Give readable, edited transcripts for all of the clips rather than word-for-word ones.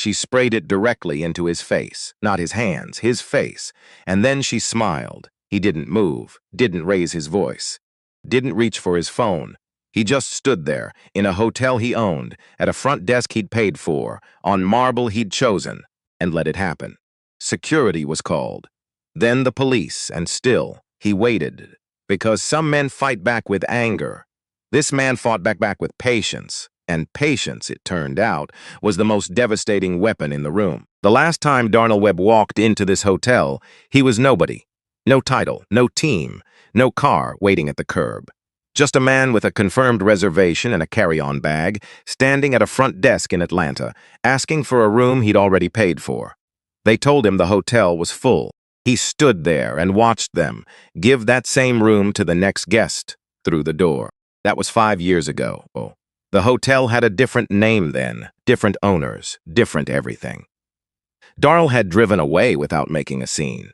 She sprayed it directly into his face, not his hands, his face, and then she smiled. He didn't move, didn't raise his voice, didn't reach for his phone. He just stood there, in a hotel he owned, at a front desk he'd paid for, on marble he'd chosen, and let it happen. Security was called. Then the police, and still, he waited, because some men fight back with anger. This man fought back with patience, and patience, it turned out, was the most devastating weapon in the room. The last time Darnell Webb walked into this hotel, he was nobody. No title, no team, no car waiting at the curb. Just a man with a confirmed reservation and a carry-on bag, standing at a front desk in Atlanta, asking for a room he'd already paid for. They told him the hotel was full. He stood there and watched them give that same room to the next guest through the door. That was 5 years ago. The hotel had a different name then, different owners, different everything. Darnell had driven away without making a scene.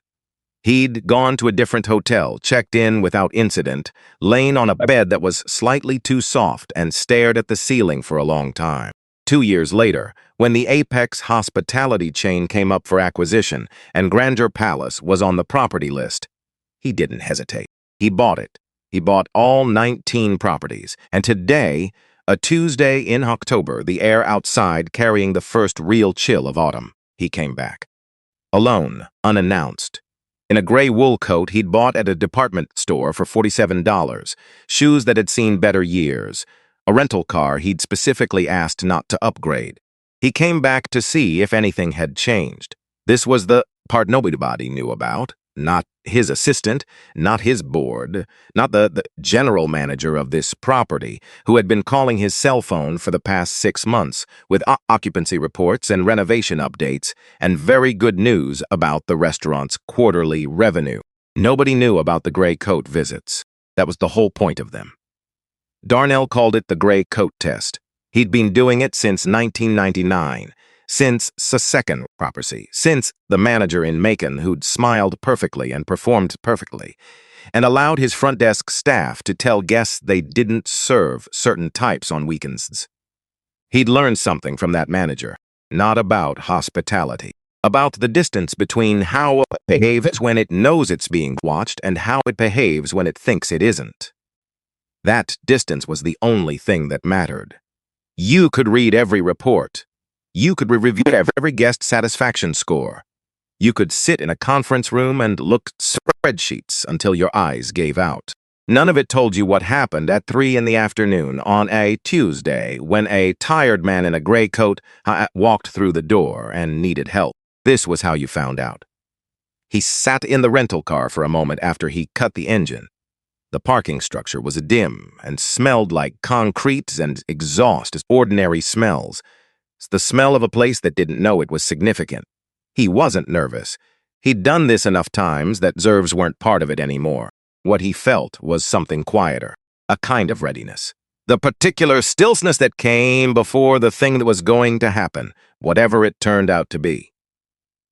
He'd gone to a different hotel, checked in without incident, lain on a bed that was slightly too soft, and stared at the ceiling for a long time. 2 years later, when the Apex hospitality chain came up for acquisition and Grandeur Palace was on the property list, he didn't hesitate. He bought it. He bought all 19 properties, and today, a Tuesday in October, the air outside carrying the first real chill of autumn, he came back. Alone, unannounced. In a gray wool coat he'd bought at a department store for $47, shoes that had seen better years, a rental car he'd specifically asked not to upgrade. He came back to see if anything had changed. This was the part nobody knew about. Not his assistant, not his board, not the general manager of this property, who had been calling his cell phone for the past 6 months with occupancy reports and renovation updates and very good news about the restaurant's quarterly revenue. Nobody knew about the gray coat visits. That was the whole point of them. Darnell called it the gray coat test. He'd been doing it since 1999. Since the second property, since the manager in Macon who'd smiled perfectly and performed perfectly, and allowed his front desk staff to tell guests they didn't serve certain types on weekends. He'd learned something from that manager, not about hospitality, about the distance between how it behaves when it knows it's being watched and how it behaves when it thinks it isn't. That distance was the only thing that mattered. You could read every report. You could review every guest satisfaction score. You could sit in a conference room and look at spreadsheets until your eyes gave out. None of it told you what happened at 3 in the afternoon on a Tuesday when a tired man in a gray coat walked through the door and needed help. This was how you found out. He sat in the rental car for a moment after he cut the engine. The parking structure was dim and smelled like concrete and exhaust as ordinary smells. The smell of a place that didn't know it was significant. He wasn't nervous. He'd done this enough times that nerves weren't part of it anymore. What he felt was something quieter, a kind of readiness. The particular stillness that came before the thing that was going to happen, whatever it turned out to be.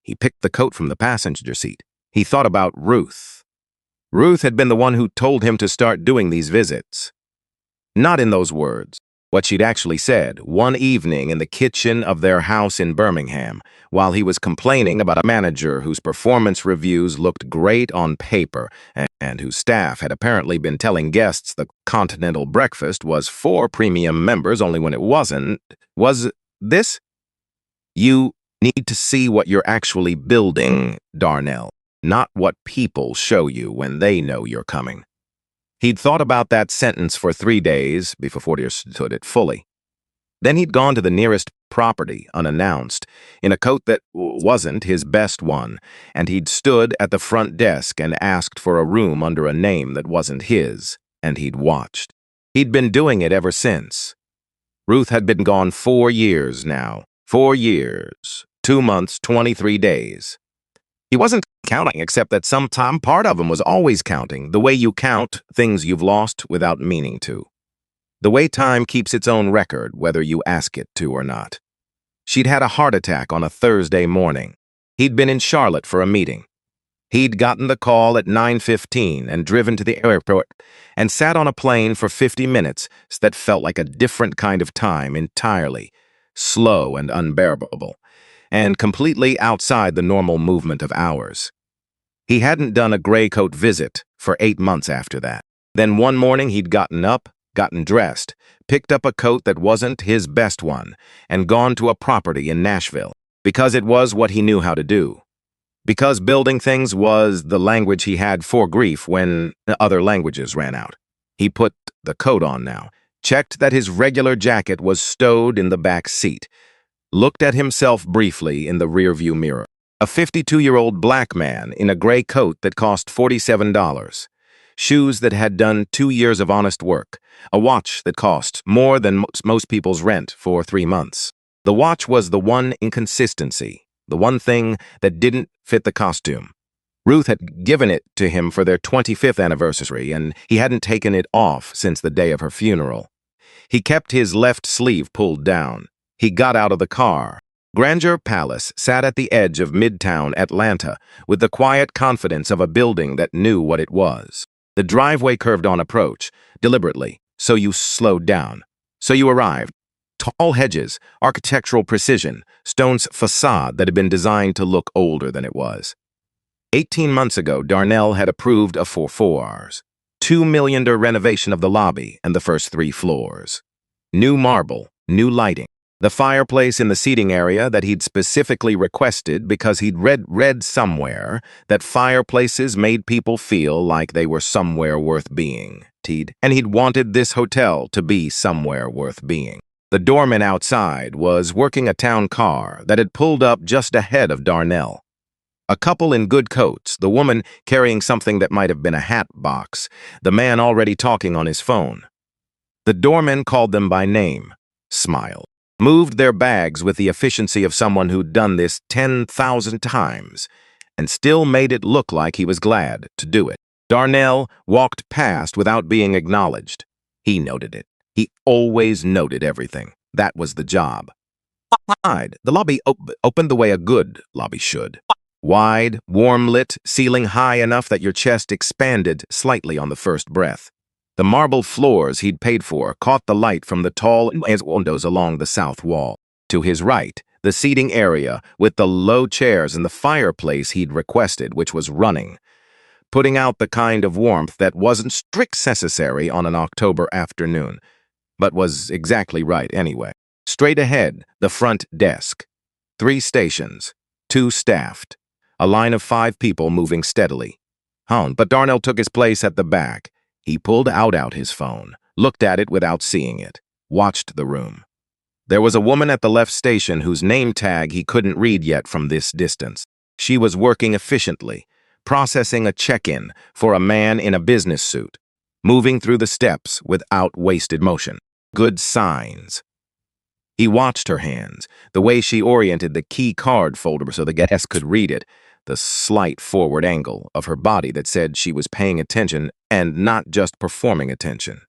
He picked the coat from the passenger seat. He thought about Ruth. Ruth had been the one who told him to start doing these visits. Not in those words. What she'd actually said one evening in the kitchen of their house in Birmingham, while he was complaining about a manager whose performance reviews looked great on paper and whose staff had apparently been telling guests the continental breakfast was for premium members only when it wasn't, was this? You need to see what you're actually building, Darnell, not what people show you when they know you're coming. He'd thought about that sentence for 3 days before he understood it fully. Then he'd gone to the nearest property, unannounced, in a coat that wasn't his best one, and he'd stood at the front desk and asked for a room under a name that wasn't his, and he'd watched. He'd been doing it ever since. Ruth had been gone 4 years now. 4 years, 2 months, 23 days. He wasn't counting, except that sometime part of him was always counting, the way you count things you've lost without meaning to. The way time keeps its own record, whether you ask it to or not. She'd had a heart attack on a Thursday morning. He'd been in Charlotte for a meeting. He'd gotten the call at 9:15 and driven to the airport and sat on a plane for 50 minutes that felt like a different kind of time entirely. slow and unbearable, and completely outside the normal movement of hours. He hadn't done a gray coat visit for 8 months after that. Then one morning he'd gotten up, gotten dressed, picked up a coat that wasn't his best one, and gone to a property in Nashville, because it was what he knew how to do. Because building things was the language he had for grief when other languages ran out. He put the coat on now, checked that his regular jacket was stowed in the back seat, looked at himself briefly in the rearview mirror. A 52-year-old black man in a gray coat that cost $47, shoes that had done 2 years of honest work, a watch that cost more than most people's rent for 3 months. The watch was the one inconsistency, the one thing that didn't fit the costume. Ruth had given it to him for their 25th anniversary, and he hadn't taken it off since the day of her funeral. He kept his left sleeve pulled down. He got out of the car. Grandeur Palace sat at the edge of Midtown Atlanta with the quiet confidence of a building that knew what it was. The driveway curved on approach, deliberately, so you slowed down. So you arrived. Tall hedges, architectural precision, stone's facade that had been designed to look older than it was. 18 months ago, Darnell had approved a 4 $2 million renovation of the lobby and the first 3 floors. New marble, new lighting. The fireplace in the seating area that he'd specifically requested because he'd read somewhere that fireplaces made people feel like they were somewhere worth being. And he'd wanted this hotel to be somewhere worth being. The doorman outside was working a town car that had pulled up just ahead of Darnell. A couple in good coats, the woman carrying something that might have been a hat box, the man already talking on his phone. The doorman called them by name, smiled, moved their bags with the efficiency of someone who'd done this 10,000 times, and still made it look like he was glad to do it. Darnell walked past without being acknowledged. He noted it. He always noted everything. That was the job. The lobby opened the way a good lobby should. Wide, warm-lit, ceiling high enough that your chest expanded slightly on the first breath. The marble floors he'd paid for caught the light from the tall windows along the south wall. To his right, the seating area with the low chairs and the fireplace he'd requested, which was running, putting out the kind of warmth that wasn't strict necessary on an October afternoon, but was exactly right anyway. Straight ahead, the front desk. 3 stations, 2 staffed. A line of 5 people moving steadily. But Darnell took his place at the back. He pulled out his phone, looked at it without seeing it, watched the room. There was a woman at the left station whose name tag he couldn't read yet from this distance. She was working efficiently, processing a check-in for a man in a business suit, moving through the steps without wasted motion. Good signs. He watched her hands, the way she oriented the key card folder so the guest could read it, the slight forward angle of her body that said she was paying attention and not just performing attention.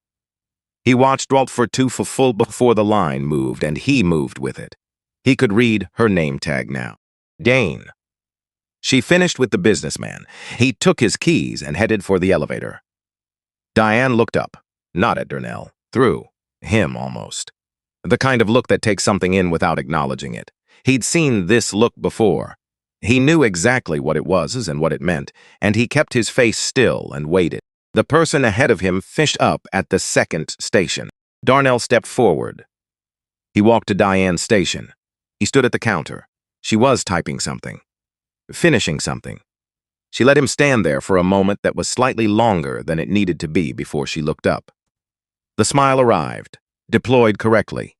He watched Walt for 2 full before the line moved, and he moved with it. He could read her name tag now. Dane. She finished with the businessman. He took his keys and headed for the elevator. Diane looked up, not at Darnell, through him almost. The kind of look that takes something in without acknowledging it. He'd seen this look before. He knew exactly what it was and what it meant, and he kept his face still and waited. The person ahead of him fished up at the second station. Darnell stepped forward. He walked to Diane's station. He stood at the counter. She was typing something. Finishing something. She let him stand there for a moment that was slightly longer than it needed to be before she looked up. The smile arrived, deployed correctly.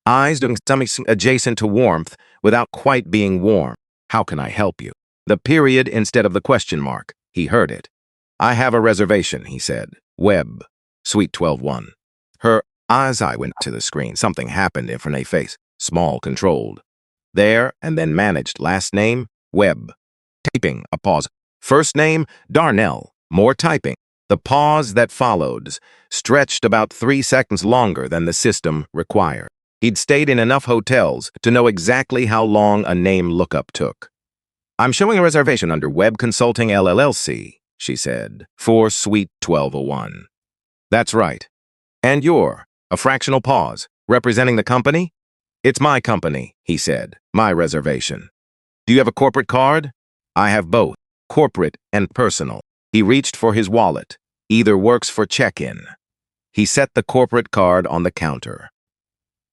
Eyes doing something adjacent to warmth without quite being warm. How can I help you? The period instead of the question mark. He heard it. I have a reservation, he said. Webb, Suite 12-1. Her eyes went to the screen. Something happened in her face. Small, controlled. There, and then managed. Last name, Webb. Typing, a pause. First name, Darnell. More typing. The pause that followed stretched about 3 seconds longer than the system required. He'd stayed in enough hotels to know exactly how long a name lookup took. I'm showing a reservation under Webb Consulting LLC, she said, for Suite 1201. That's right. And you're, a fractional pause, representing the company? It's my company, he said. My reservation. Do you have a corporate card? I have both, corporate and personal. He reached for his wallet. Either works for check-in. He set the corporate card on the counter.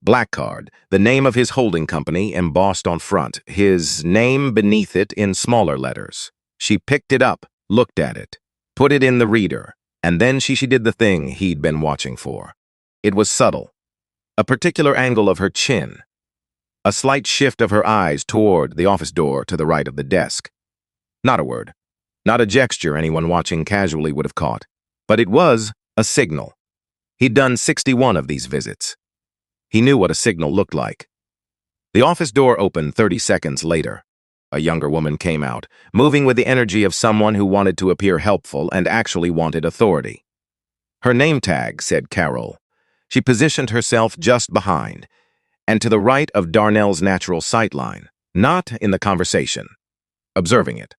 Black card, the name of his holding company embossed on front, his name beneath it in smaller letters. She picked it up, looked at it, put it in the reader, and then she did the thing he'd been watching for. It was subtle. A particular angle of her chin. A slight shift of her eyes toward the office door to the right of the desk. Not a word. Not a gesture anyone watching casually would have caught. But it was a signal. He'd done 61 of these visits. He knew what a signal looked like. The office door opened 30 seconds later. A younger woman came out, moving with the energy of someone who wanted to appear helpful and actually wanted authority. Her name tag said Carol. She positioned herself just behind, and to the right of Darnell's natural sightline, not in the conversation, observing it.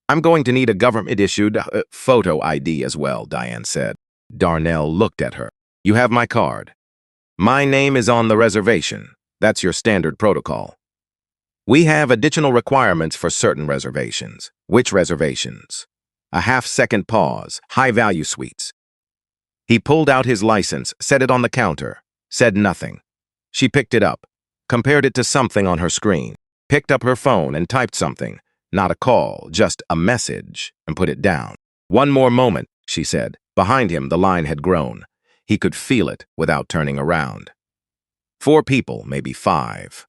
I'm going to need a government-issued photo ID as well, Diane said. Darnell looked at her. You have my card. My name is on the reservation. That's your standard protocol. We have additional requirements for certain reservations. Which reservations? A half-second pause, high-value suites. He pulled out his license, set it on the counter, said nothing. She picked it up, compared it to something on her screen, picked up her phone and typed something, not a call, just a message, and put it down. One more moment, she said. Behind him, the line had grown. He could feel it without turning around. 4 people, maybe 5.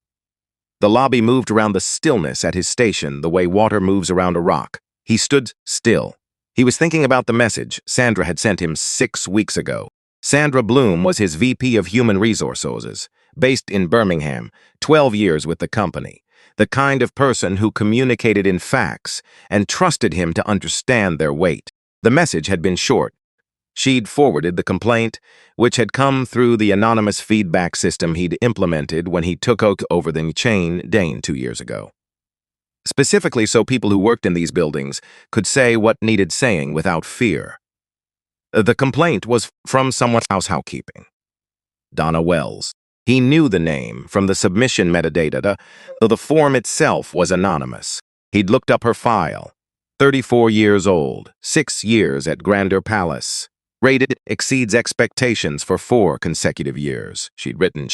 The lobby moved around the stillness at his station the way water moves around a rock. He stood still. He was thinking about the message Sandra had sent him 6 weeks ago. Sandra Bloom was his VP of Human Resources, based in Birmingham, 12 years with the company. The kind of person who communicated in facts and trusted him to understand their weight. The message had been short. She'd forwarded the complaint, which had come through the anonymous feedback system he'd implemented when he took over the chain Dane 2 years ago. Specifically so people who worked in these buildings could say what needed saying without fear. The complaint was from someone's housekeeping. Donna Wells. He knew the name from the submission metadata, though the form itself was anonymous. He'd looked up her file. 34 years old, 6 years at Grandeur Palace. Rated exceeds expectations for 4 consecutive years, she'd written.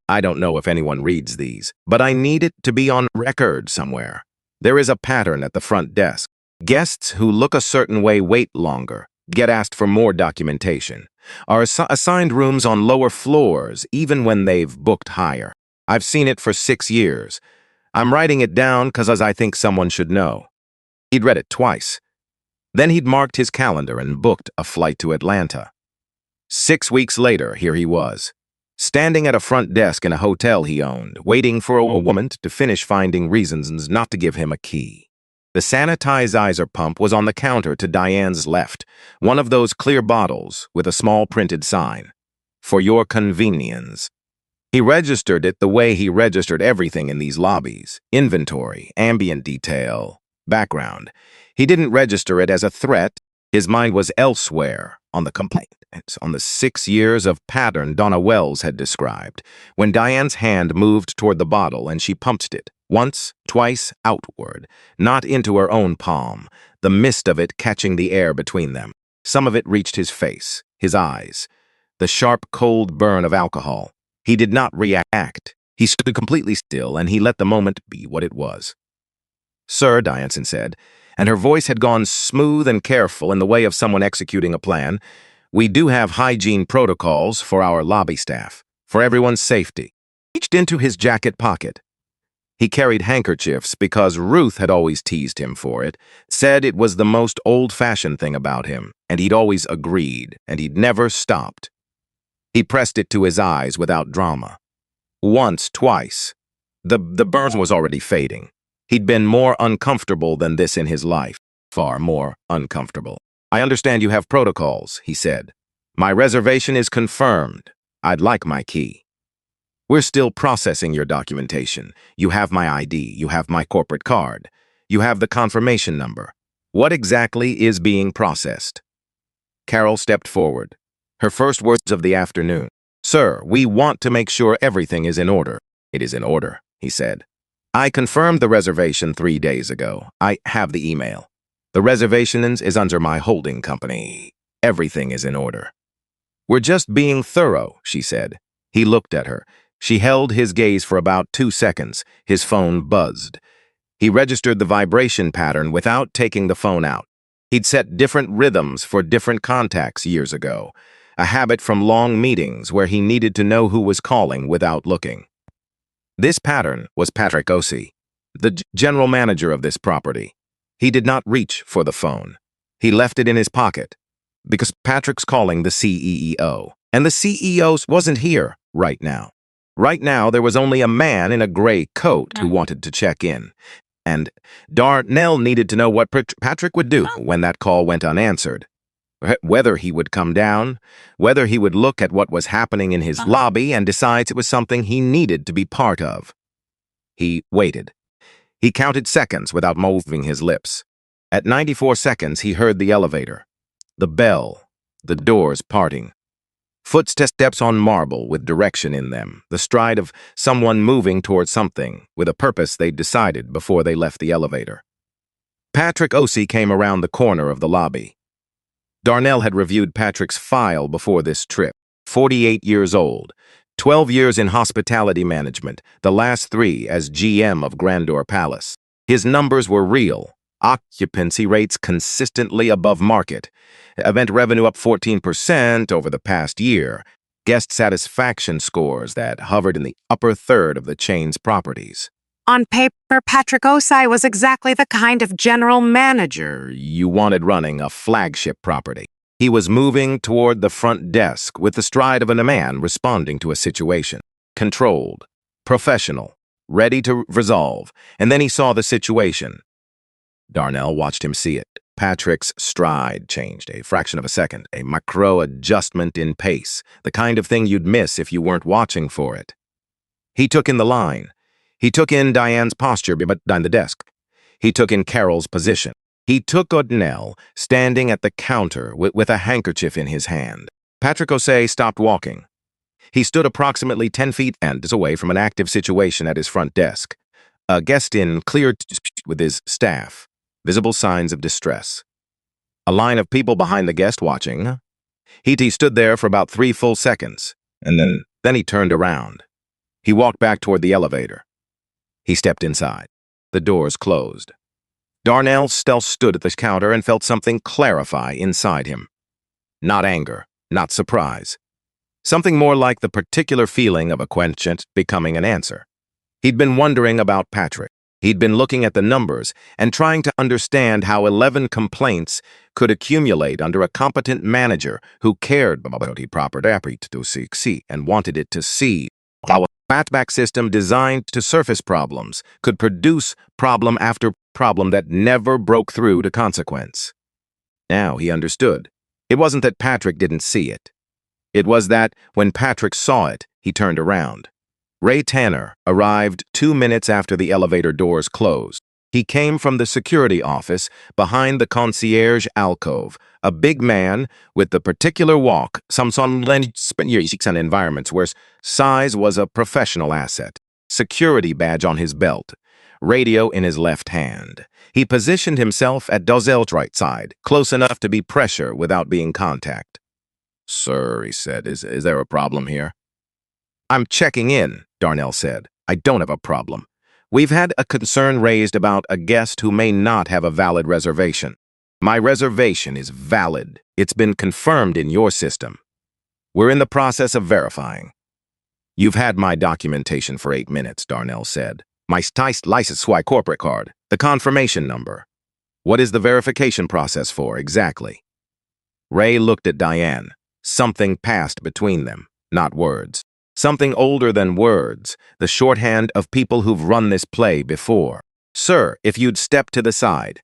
I don't know if anyone reads these, but I need it to be on record somewhere. There is a pattern at the front desk. Guests who look a certain way wait longer, get asked for more documentation, are assigned rooms on lower floors even when they've booked higher. I've seen it for 6 years. I'm writing it down because I think someone should know. He'd read it twice. Then he'd marked his calendar and booked a flight to Atlanta. 6 weeks later, here he was, standing at a front desk in a hotel he owned, waiting for a woman to finish finding reasons not to give him a key. The sanitizer pump was on the counter to Diane's left, one of those clear bottles with a small printed sign, "For your convenience." He registered it the way he registered everything in these lobbies: inventory, ambient detail, background. He didn't register it as a threat. His mind was elsewhere, on the complaint, on the 6 years of pattern Donna Wells had described, when Diane's hand moved toward the bottle and she pumped it, once, twice, outward, not into her own palm, the mist of it catching the air between them. Some of it reached his face, his eyes, the sharp, cold burn of alcohol. He did not react. He stood completely still, and he let the moment be what it was. "Sir," Diane said, and her voice had gone smooth and careful in the way of someone executing a plan, "we do have hygiene protocols for our lobby staff, for everyone's safety." He reached into his jacket pocket. He carried handkerchiefs because Ruth had always teased him for it, said it was the most old-fashioned thing about him, and he'd always agreed, and he'd never stopped. He pressed it to his eyes without drama. Once, twice. The burn was already fading. He'd been more uncomfortable than this in his life, far more uncomfortable. "I understand you have protocols," he said. "My reservation is confirmed. I'd like my key." "We're still processing your documentation. You have my ID, you have my corporate card, you have the confirmation number. What exactly is being processed?" Carol stepped forward. Her first words of the afternoon. Sir, we want to make sure everything is in order. It is in order, he said. I confirmed the reservation 3 days ago. I have the email. The reservation is under my holding company. Everything is in order. We're just being thorough, she said. He looked at her. She held his gaze for about 2 seconds. His phone buzzed. He registered the vibration pattern without taking the phone out. He'd set different rhythms for different contacts years ago, a habit from long meetings where he needed to know who was calling without looking. This pattern was Patrick Osei, the general manager of this property. He did not reach for the phone. He left it in his pocket because Patrick's calling the CEO, and the CEO wasn't here right now. Right now, there was only a man in a gray coat who wanted to check in. And Darnell needed to know what Patrick would do when that call went unanswered. Whether he would come down, whether he would look at what was happening in his lobby and decide it was something he needed to be part of. He waited. He counted seconds without moving his lips. At 94 seconds, he heard the elevator, the bell, the doors parting. Footsteps on marble with direction in them, the stride of someone moving towards something with a purpose they'd decided before they left the elevator. Patrick Osei came around the corner of the lobby. Darnell had reviewed Patrick's file before this trip. 48 years old, 12 years in hospitality management, the last 3 as GM of Grandeur Palace. His numbers were real. Occupancy rates consistently above market. Event revenue up 14% over the past year. Guest satisfaction scores that hovered in the upper third of the chain's properties. On paper, Patrick Osei was exactly the kind of general manager you wanted running a flagship property. He was moving toward the front desk with the stride of a man responding to a situation. Controlled, professional, ready to resolve, and then he saw the situation. Darnell watched him see it. Patrick's stride changed a fraction of a second, a micro adjustment in pace, the kind of thing you'd miss if you weren't watching for it. He took in the line. He took in Diane's posture behind the desk. He took in Carol's position. He took Darnell standing at the counter with a handkerchief in his hand. Patrick Osei stopped walking. He stood approximately 10 feet away from an active situation at his front desk. A guest in cleared with his staff. Visible signs of distress. A line of people behind the guest watching. He stood there for about 3 full seconds, and then he turned around. He walked back toward the elevator. He stepped inside. The doors closed. Darnell stood at the counter and felt something clarify inside him. Not anger, not surprise. Something more like the particular feeling of a question becoming an answer. He'd been wondering about Patrick. He'd been looking at the numbers and trying to understand how 11 complaints could accumulate under a competent manager who cared about the property to see and wanted it to see how a fatback system designed to surface problems could produce problem after problem that never broke through to consequence. Now he understood. It wasn't that Patrick didn't see it. It was that when Patrick saw it, he turned around. Ray Tanner arrived 2 minutes after the elevator doors closed. He came from the security office behind the concierge alcove, a big man with the particular walk, some environments where size was a professional asset, security badge on his belt, radio in his left hand. He positioned himself at Dozel's right side, close enough to be pressure without being contact. "Sir," he said, is there a problem here?" "I'm checking in," Darnell said. "I don't have a problem. We've had a concern raised about a guest who may not have a valid reservation. My reservation is valid. It's been confirmed in your system. We're in the process of verifying." "You've had my documentation for 8 minutes," Darnell said. "My license corporate card, the confirmation number. What is the verification process for, exactly?" Ray looked at Diane. Something passed between them, not words. Something older than words, the shorthand of people who've run this play before. "Sir, if you'd step to the side."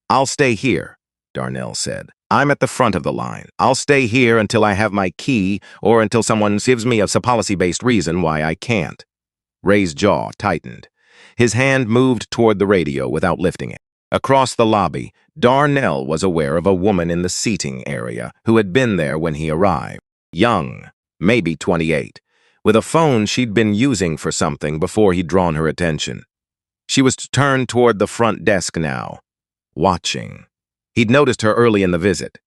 "I'll stay here," Darnell said. "I'm at the front of the line. I'll stay here until I have my key or until someone gives me a policy-based reason why I can't." Ray's jaw tightened. His hand moved toward the radio without lifting it. Across the lobby, Darnell was aware of a woman in the seating area who had been there when he arrived. Young, maybe 28, with a phone she'd been using for something before he'd drawn her attention. She was turned toward the front desk now, watching. He'd noticed her early in the visit.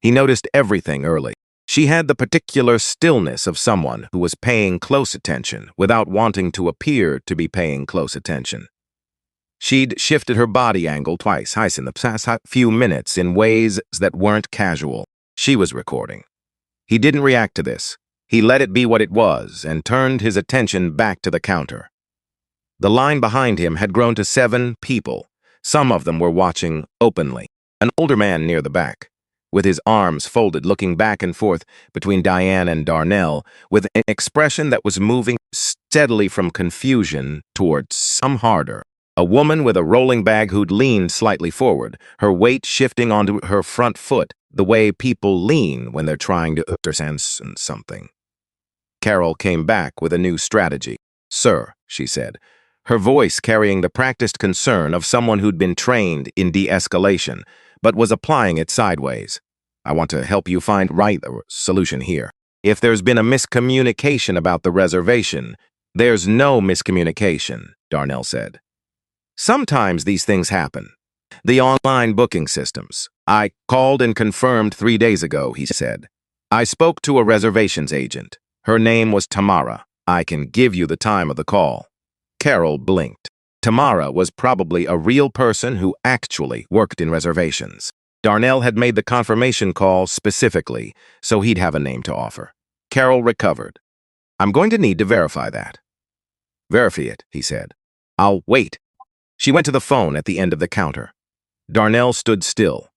He noticed everything early. She had the particular stillness of someone who was paying close attention without wanting to appear to be paying close attention. She'd shifted her body angle twice in the past few minutes in ways that weren't casual. She was recording. He didn't react to this. He let it be what it was and turned his attention back to the counter. The line behind him had grown to 7 people. Some of them were watching openly. An older man near the back, with his arms folded, looking back and forth between Diane and Darnell, with an expression that was moving steadily from confusion towards some harder. A woman with a rolling bag who'd leaned slightly forward, her weight shifting onto her front foot, the way people lean when they're trying to understand something. Carol came back with a new strategy. "Sir," she said, her voice carrying the practiced concern of someone who'd been trained in de-escalation, but was applying it sideways. "I want to help you find the solution here. If there's been a miscommunication about the reservation—" "There's no miscommunication," Darnell said. "Sometimes these things happen. The online booking systems. I called and confirmed 3 days ago," he said. "I spoke to a reservations agent. Her name was Tamara. I can give you the time of the call." Carol blinked. Tamara was probably a real person who actually worked in reservations. Darnell had made the confirmation call specifically, so he'd have a name to offer. Carol recovered. "I'm going to need to verify that." "Verify it," he said. "I'll wait." She went to the phone at the end of the counter. Darnell stood still.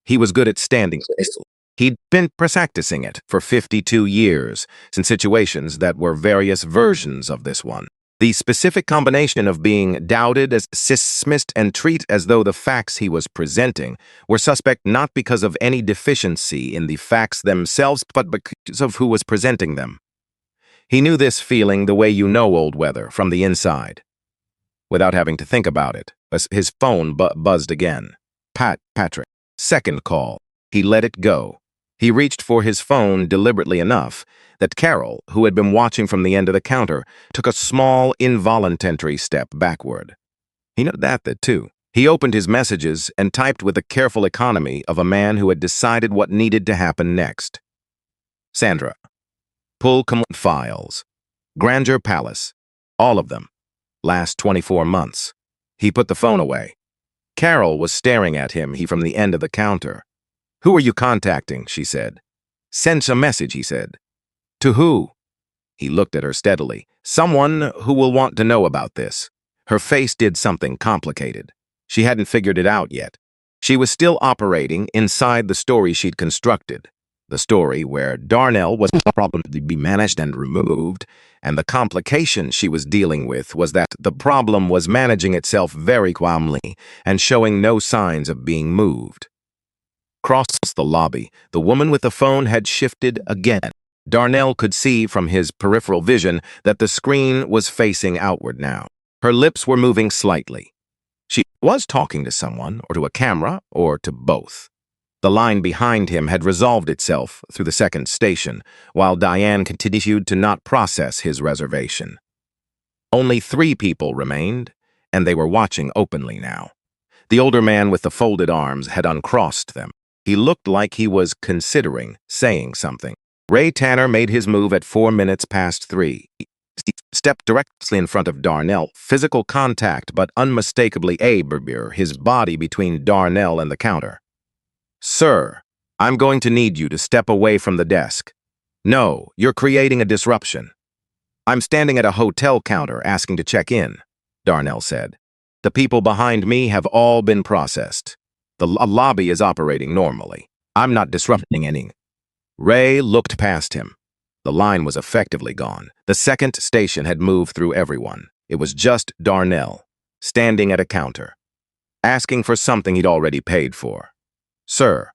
He was good at standing still. He'd been practicing it for 52 years, in situations that were various versions of this one. The specific combination of being doubted, as dismissed, and treated as though the facts he was presenting were suspect not because of any deficiency in the facts themselves, but because of who was presenting them. He knew this feeling the way you know old weather, from the inside. Without having to think about it, his phone buzzed again. Patrick. Second call. He let it go. He reached for his phone deliberately enough that Carol, who had been watching from the end of the counter, took a small, involuntary step backward. He noted that too. He opened his messages and typed with the careful economy of a man who had decided what needed to happen next. "Sandra. Pull files. Grandeur Palace. All of them. Last 24 months. He put the phone away. Carol was staring at him from the end of the counter. "Who are you contacting?" she said. "Send a message," he said. "To who?" He looked at her steadily. "Someone who will want to know about this." Her face did something complicated. She hadn't figured it out yet. She was still operating inside the story she'd constructed. The story where Darnell was a problem to be managed and removed, and the complication she was dealing with was that the problem was managing itself very calmly and showing no signs of being moved. Across the lobby, the woman with the phone had shifted again. Darnell could see from his peripheral vision that the screen was facing outward now. Her lips were moving slightly. She was talking to someone, or to a camera, or to both. The line behind him had resolved itself through the second station, while Diane continued to not process his reservation. Only 3 people remained, and they were watching openly now. The older man with the folded arms had uncrossed them. He looked like he was considering saying something. Ray Tanner made his move at 3:04. He stepped directly in front of Darnell, physical contact but unmistakably his body between Darnell and the counter. "Sir, I'm going to need you to step away from the desk. No, you're creating a disruption." "I'm standing at a hotel counter asking to check in," Darnell said. "The people behind me have all been processed. The lobby is operating normally. I'm not disrupting any." Ray looked past him. The line was effectively gone. The second station had moved through everyone. It was just Darnell, standing at a counter, asking for something he'd already paid for. "Sir."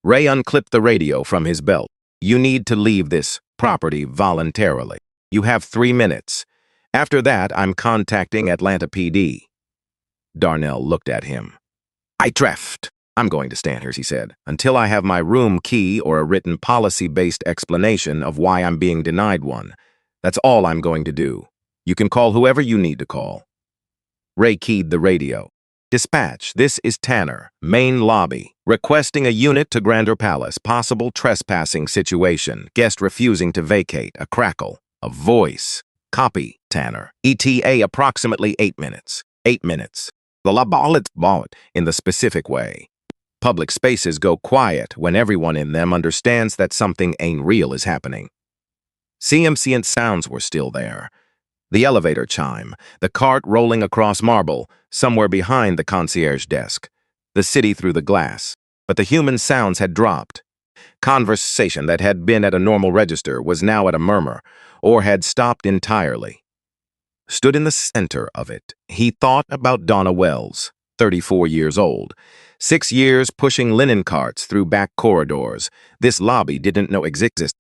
Ray unclipped the radio from his belt. "You need to leave this property voluntarily. You have 3 minutes. After that, I'm contacting Atlanta PD." Darnell looked at him. "I draft." I'm going to stand here, she said, until I have my room key or a written policy-based explanation of why I'm being denied one. That's all I'm going to do. You can call whoever you need to call. Ray keyed the radio. Dispatch, this is Tanner, main lobby, requesting a unit to Grander Palace, possible trespassing situation, guest refusing to vacate, a crackle, a voice. Copy, Tanner. ETA approximately 8 minutes. 8 minutes. The ball in the specific way. Public spaces go quiet when everyone in them understands that something ain't real is happening. CMC and sounds were still there. The elevator chime, the cart rolling across marble, somewhere behind the concierge desk, the city through the glass. But the human sounds had dropped. Conversation that had been at a normal register was now at a murmur, or had stopped entirely. Stood in the center of it, he thought about Donna Wells, 34 years old. 6 years pushing linen carts through back corridors. This lobby didn't know existed.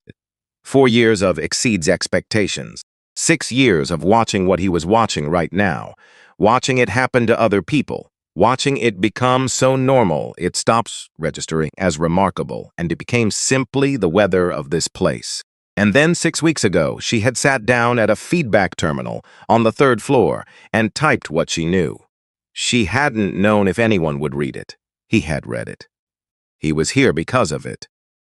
4 years of exceeds expectations. 6 years of watching what he was watching right now, watching it happen to other people, watching it become so normal it stops registering as remarkable, and it became simply the weather of this place. And then 6 weeks ago, she had sat down at a feedback terminal on the 3rd floor and typed what she knew. She hadn't known if anyone would read it. He had read it. He was here because of it.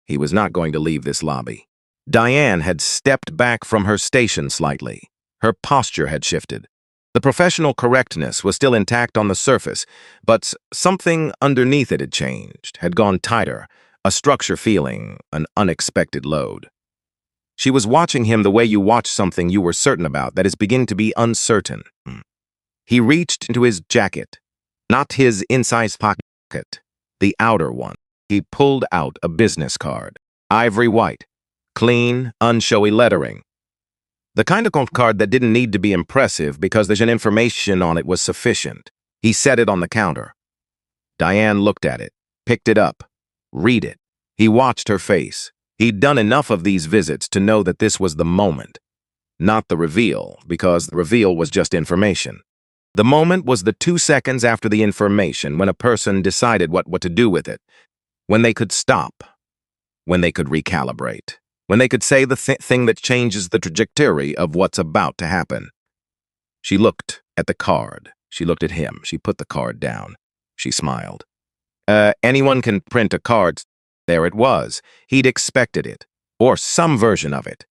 He was not going to leave this lobby. Diane had stepped back from her station slightly. Her posture had shifted. The professional correctness was still intact on the surface, but something underneath it had changed, had gone tighter, a structure feeling, an unexpected load. She was watching him the way you watch something you were certain about that is beginning to be uncertain. He reached into his jacket, not his inside pocket, the outer one. He pulled out a business card, ivory white, clean, unshowy lettering. The kind of card that didn't need to be impressive because the information on it was sufficient. He set it on the counter. Diane looked at it, picked it up. Read it. He watched her face. He'd done enough of these visits to know that this was the moment. Not the reveal, because the reveal was just information. The moment was the 2 seconds after the information when a person decided what to do with it, when they could stop, when they could recalibrate, when they could say the thing that changes the trajectory of what's about to happen. She looked at the card. She looked at him. She put the card down. She smiled. Anyone can print a card. There it was. He'd expected it, or some version of it.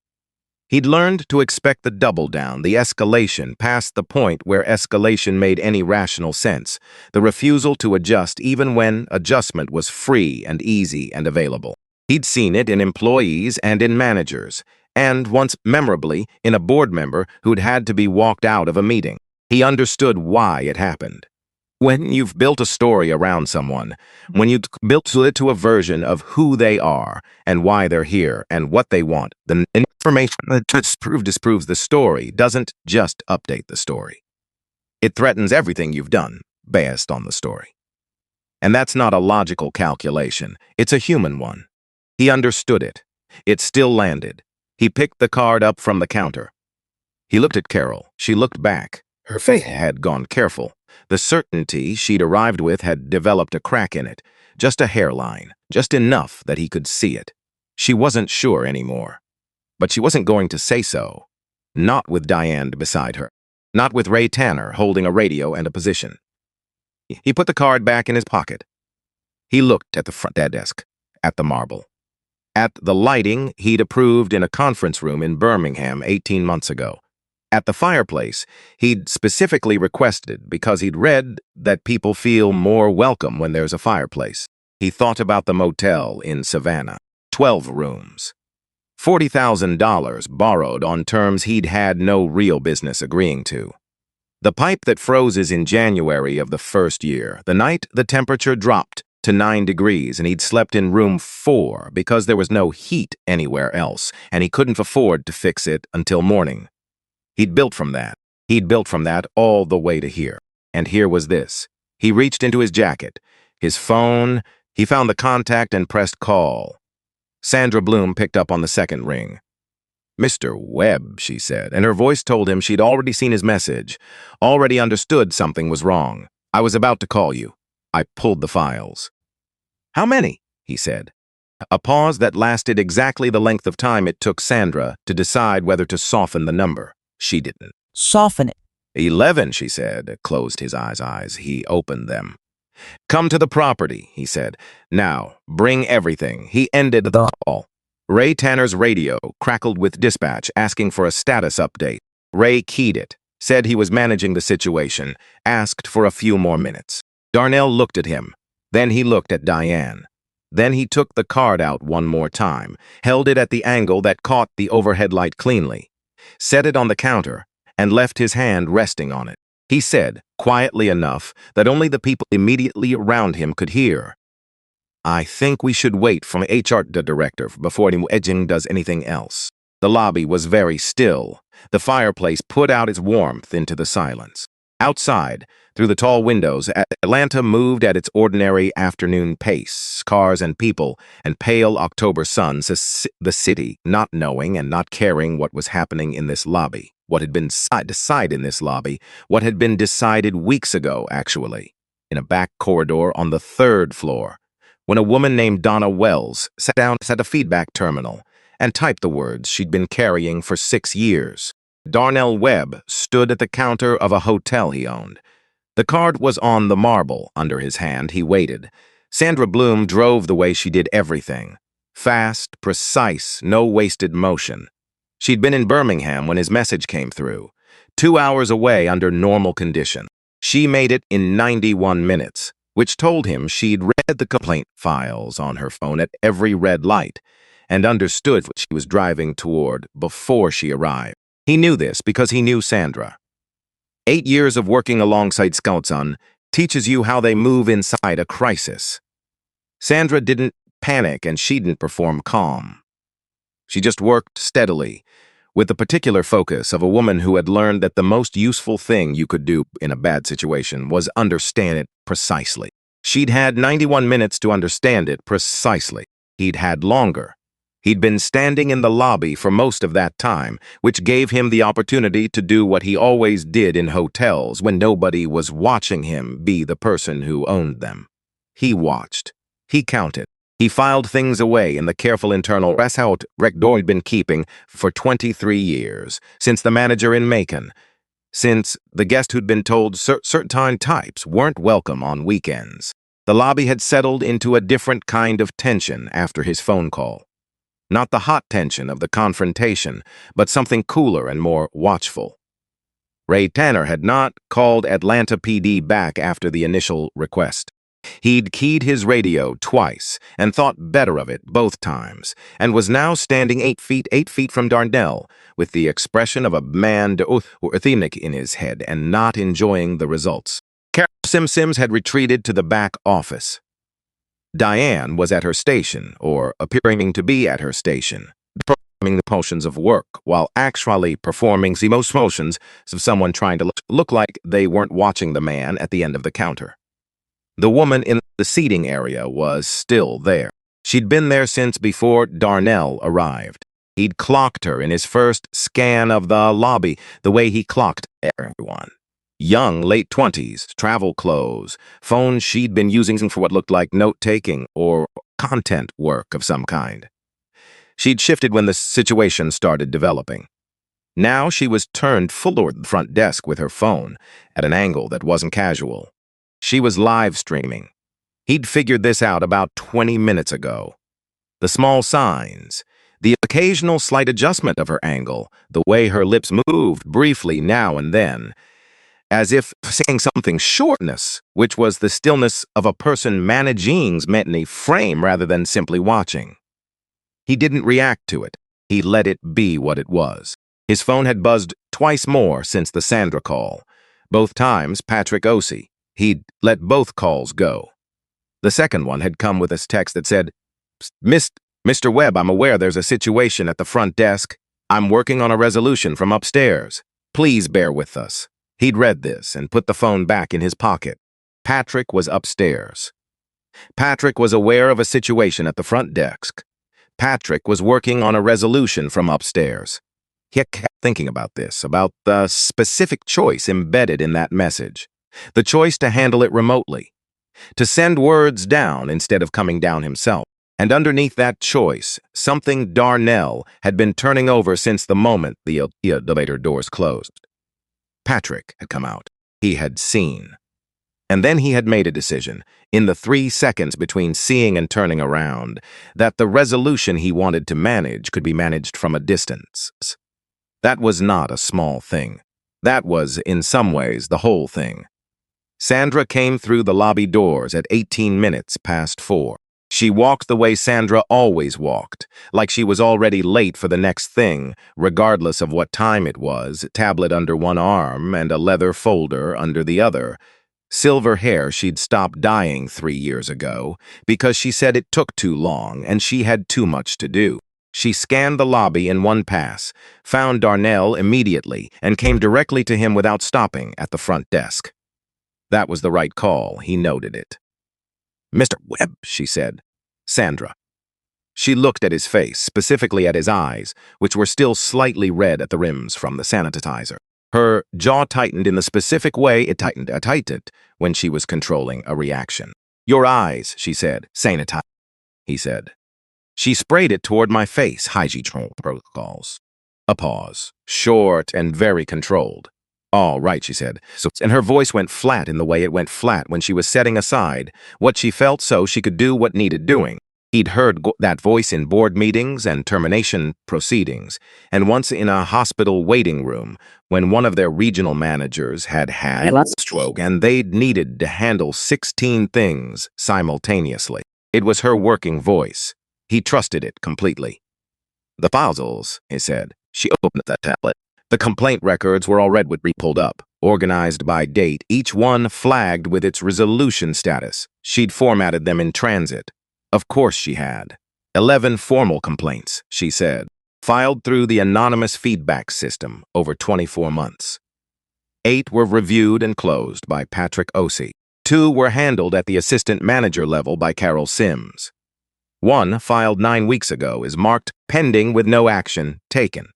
He'd learned to expect the double down, the escalation past the point where escalation made any rational sense, the refusal to adjust even when adjustment was free and easy and available. He'd seen it in employees and in managers, and once memorably in a board member who'd had to be walked out of a meeting. He understood why it happened. When you've built a story around someone, when you've built it to a version of who they are and why they're here and what they want, the information that disproves the story doesn't just update the story. It threatens everything you've done based on the story. And that's not a logical calculation. It's a human one. He understood it. It still landed. He picked the card up from the counter. He looked at Carol. She looked back. Her face had gone careful. The certainty she'd arrived with had developed a crack in it, just a hairline, just enough that he could see it. She wasn't sure anymore. But she wasn't going to say so. Not with Diane beside her. Not with Ray Tanner holding a radio and a position. He put the card back in his pocket. He looked at the front desk, at the marble, at the lighting he'd approved in a conference room in Birmingham 18 months ago. At the fireplace, he'd specifically requested because he'd read that people feel more welcome when there's a fireplace. He thought about the motel in Savannah, 12 rooms, $40,000 borrowed on terms he'd had no real business agreeing to. The pipe that froze in January of the first year, the night the temperature dropped to 9 degrees and he'd slept in room 4 because there was no heat anywhere else and he couldn't afford to fix it until morning. He'd built from that. He'd built from that all the way to here. And here was this. He reached into his jacket, his phone. He found the contact and pressed call. Sandra Bloom picked up on the second ring. "Mr. Webb," she said, and her voice told him she'd already seen his message, already understood something was wrong. "I was about to call you. I pulled the files." How many? He said. A pause that lasted exactly the length of time it took Sandra to decide whether to soften the number. She didn't. Soften it. 11, she said, closed his eyes. He opened them. Come to the property, he said. Now, bring everything. He ended the call. Ray Tanner's radio crackled with dispatch asking for a status update. Ray keyed it, said he was managing the situation, asked for a few more minutes. Darnell looked at him. Then he looked at Diane. Then he took the card out one more time, held it at the angle that caught the overhead light cleanly, set it on the counter, and left his hand resting on it. He said, quietly enough that only the people immediately around him could hear, I think we should wait for HR director before Edging does anything else. The lobby was very still. The fireplace put out its warmth into the silence. Outside, through the tall windows, Atlanta moved at its ordinary afternoon pace, cars and people, and pale October suns, the city, not knowing and not caring what was happening in this lobby, what had been decided in this lobby, what had been decided weeks ago, actually, in a back corridor on the 3rd floor, when a woman named Donna Wells sat down at a feedback terminal and typed the words she'd been carrying for 6 years. Darnell Webb stood at the counter of a hotel he owned. The card was on the marble under his hand. He waited. Sandra Bloom drove the way she did everything. Fast, precise, no wasted motion. She'd been in Birmingham when his message came through. 2 hours away under normal condition. She made it in 91 minutes, which told him she'd read the complaint files on her phone at every red light and understood what she was driving toward before she arrived. He knew this because he knew Sandra. 8 years of working alongside Scoutson teaches you how they move inside a crisis. Sandra didn't panic and she didn't perform calm. She just worked steadily, with the particular focus of a woman who had learned that the most useful thing you could do in a bad situation was understand it precisely. She'd had 91 minutes to understand it precisely. He'd had longer. He'd been standing in the lobby for most of that time, which gave him the opportunity to do what he always did in hotels when nobody was watching him be the person who owned them. He watched. He counted. He filed things away in the careful internal record he'd been keeping for 23 years, since the manager in Macon, since the guest who'd been told certain types weren't welcome on weekends. The lobby had settled into a different kind of tension after his phone call. Not the hot tension of the confrontation, but something cooler and more watchful. Ray Tanner had not called Atlanta PD back after the initial request. He'd keyed his radio twice and thought better of it both times, and was now standing 8 feet from Darnell, with the expression of a man ethnic in his head and not enjoying the results. Carol Sims had retreated to the back office. Diane was at her station, or appearing to be at her station, performing the motions of work, while actually performing the most motions of someone trying to look like they weren't watching the man at the end of the counter. The woman in the seating area was still there. She'd been there since before Darnell arrived. He'd clocked her in his first scan of the lobby, the way he clocked everyone. Young, late 20s, travel clothes, phones she'd been using for what looked like note-taking or content work of some kind. She'd shifted when the situation started developing. Now she was turned full toward the front desk with her phone, at an angle that wasn't casual. She was live streaming. He'd figured this out about 20 minutes ago. The small signs, the occasional slight adjustment of her angle, the way her lips moved briefly now and then, as if saying something shortness, which was the stillness of a person managing a frame rather than simply watching. He didn't react to it. He let it be what it was. His phone had buzzed twice more since the Sandra call. Both times, Patrick Osei. He'd let both calls go. The second one had come with a text that said, Mr. Webb, I'm aware there's a situation at the front desk. I'm working on a resolution from upstairs. Please bear with us. He'd read this and put the phone back in his pocket. Patrick was upstairs. Patrick was aware of a situation at the front desk. Patrick was working on a resolution from upstairs. He kept thinking about this, about the specific choice embedded in that message. The choice to handle it remotely. to send words down instead of coming down himself. And underneath that choice, something Darnell had been turning over since the moment the elevator doors closed. Patrick had come out. He had seen. And then he had made a decision, in the 3 seconds between seeing and turning around, that the resolution he wanted to manage could be managed from a distance. That was not a small thing. That was, in some ways, the whole thing. Sandra came through the lobby doors at 18 minutes past 4. She walked the way Sandra always walked, like she was already late for the next thing, regardless of what time it was, tablet under one arm and a leather folder under the other. Silver hair she'd stopped dyeing 3 years ago because she said it took too long and she had too much to do. She scanned the lobby in one pass, found Darnell immediately, and came directly to him without stopping at the front desk. That was the right call, he noted it. "Mr. Webb," she said. "Sandra." She looked at his face, specifically at his eyes, which were still slightly red at the rims from the sanitizer. Her jaw tightened in the specific way it tightened when she was controlling a reaction. "Your eyes," she said. "Sanitize," he said. She sprayed it toward my face, hygiene protocols. A pause, short and very controlled. "All right," she said. And her voice went flat in the way it went flat when she was setting aside what she felt so she could do what needed doing. He'd heard that voice in board meetings and termination proceedings, and once in a hospital waiting room when one of their regional managers had a stroke and they'd needed to handle 16 things simultaneously. It was her working voice. He trusted it completely. "The files," he said. She opened that tablet. The complaint records were already pulled up, organized by date, each one flagged with its resolution status. She'd formatted them in transit. Of course she had. 11 formal complaints, she said, filed through the anonymous feedback system over 24 months. 8 were reviewed and closed by Patrick Osei. 2 were handled at the assistant manager level by Carol Sims. 1, filed 9 weeks ago, is marked pending with no action taken.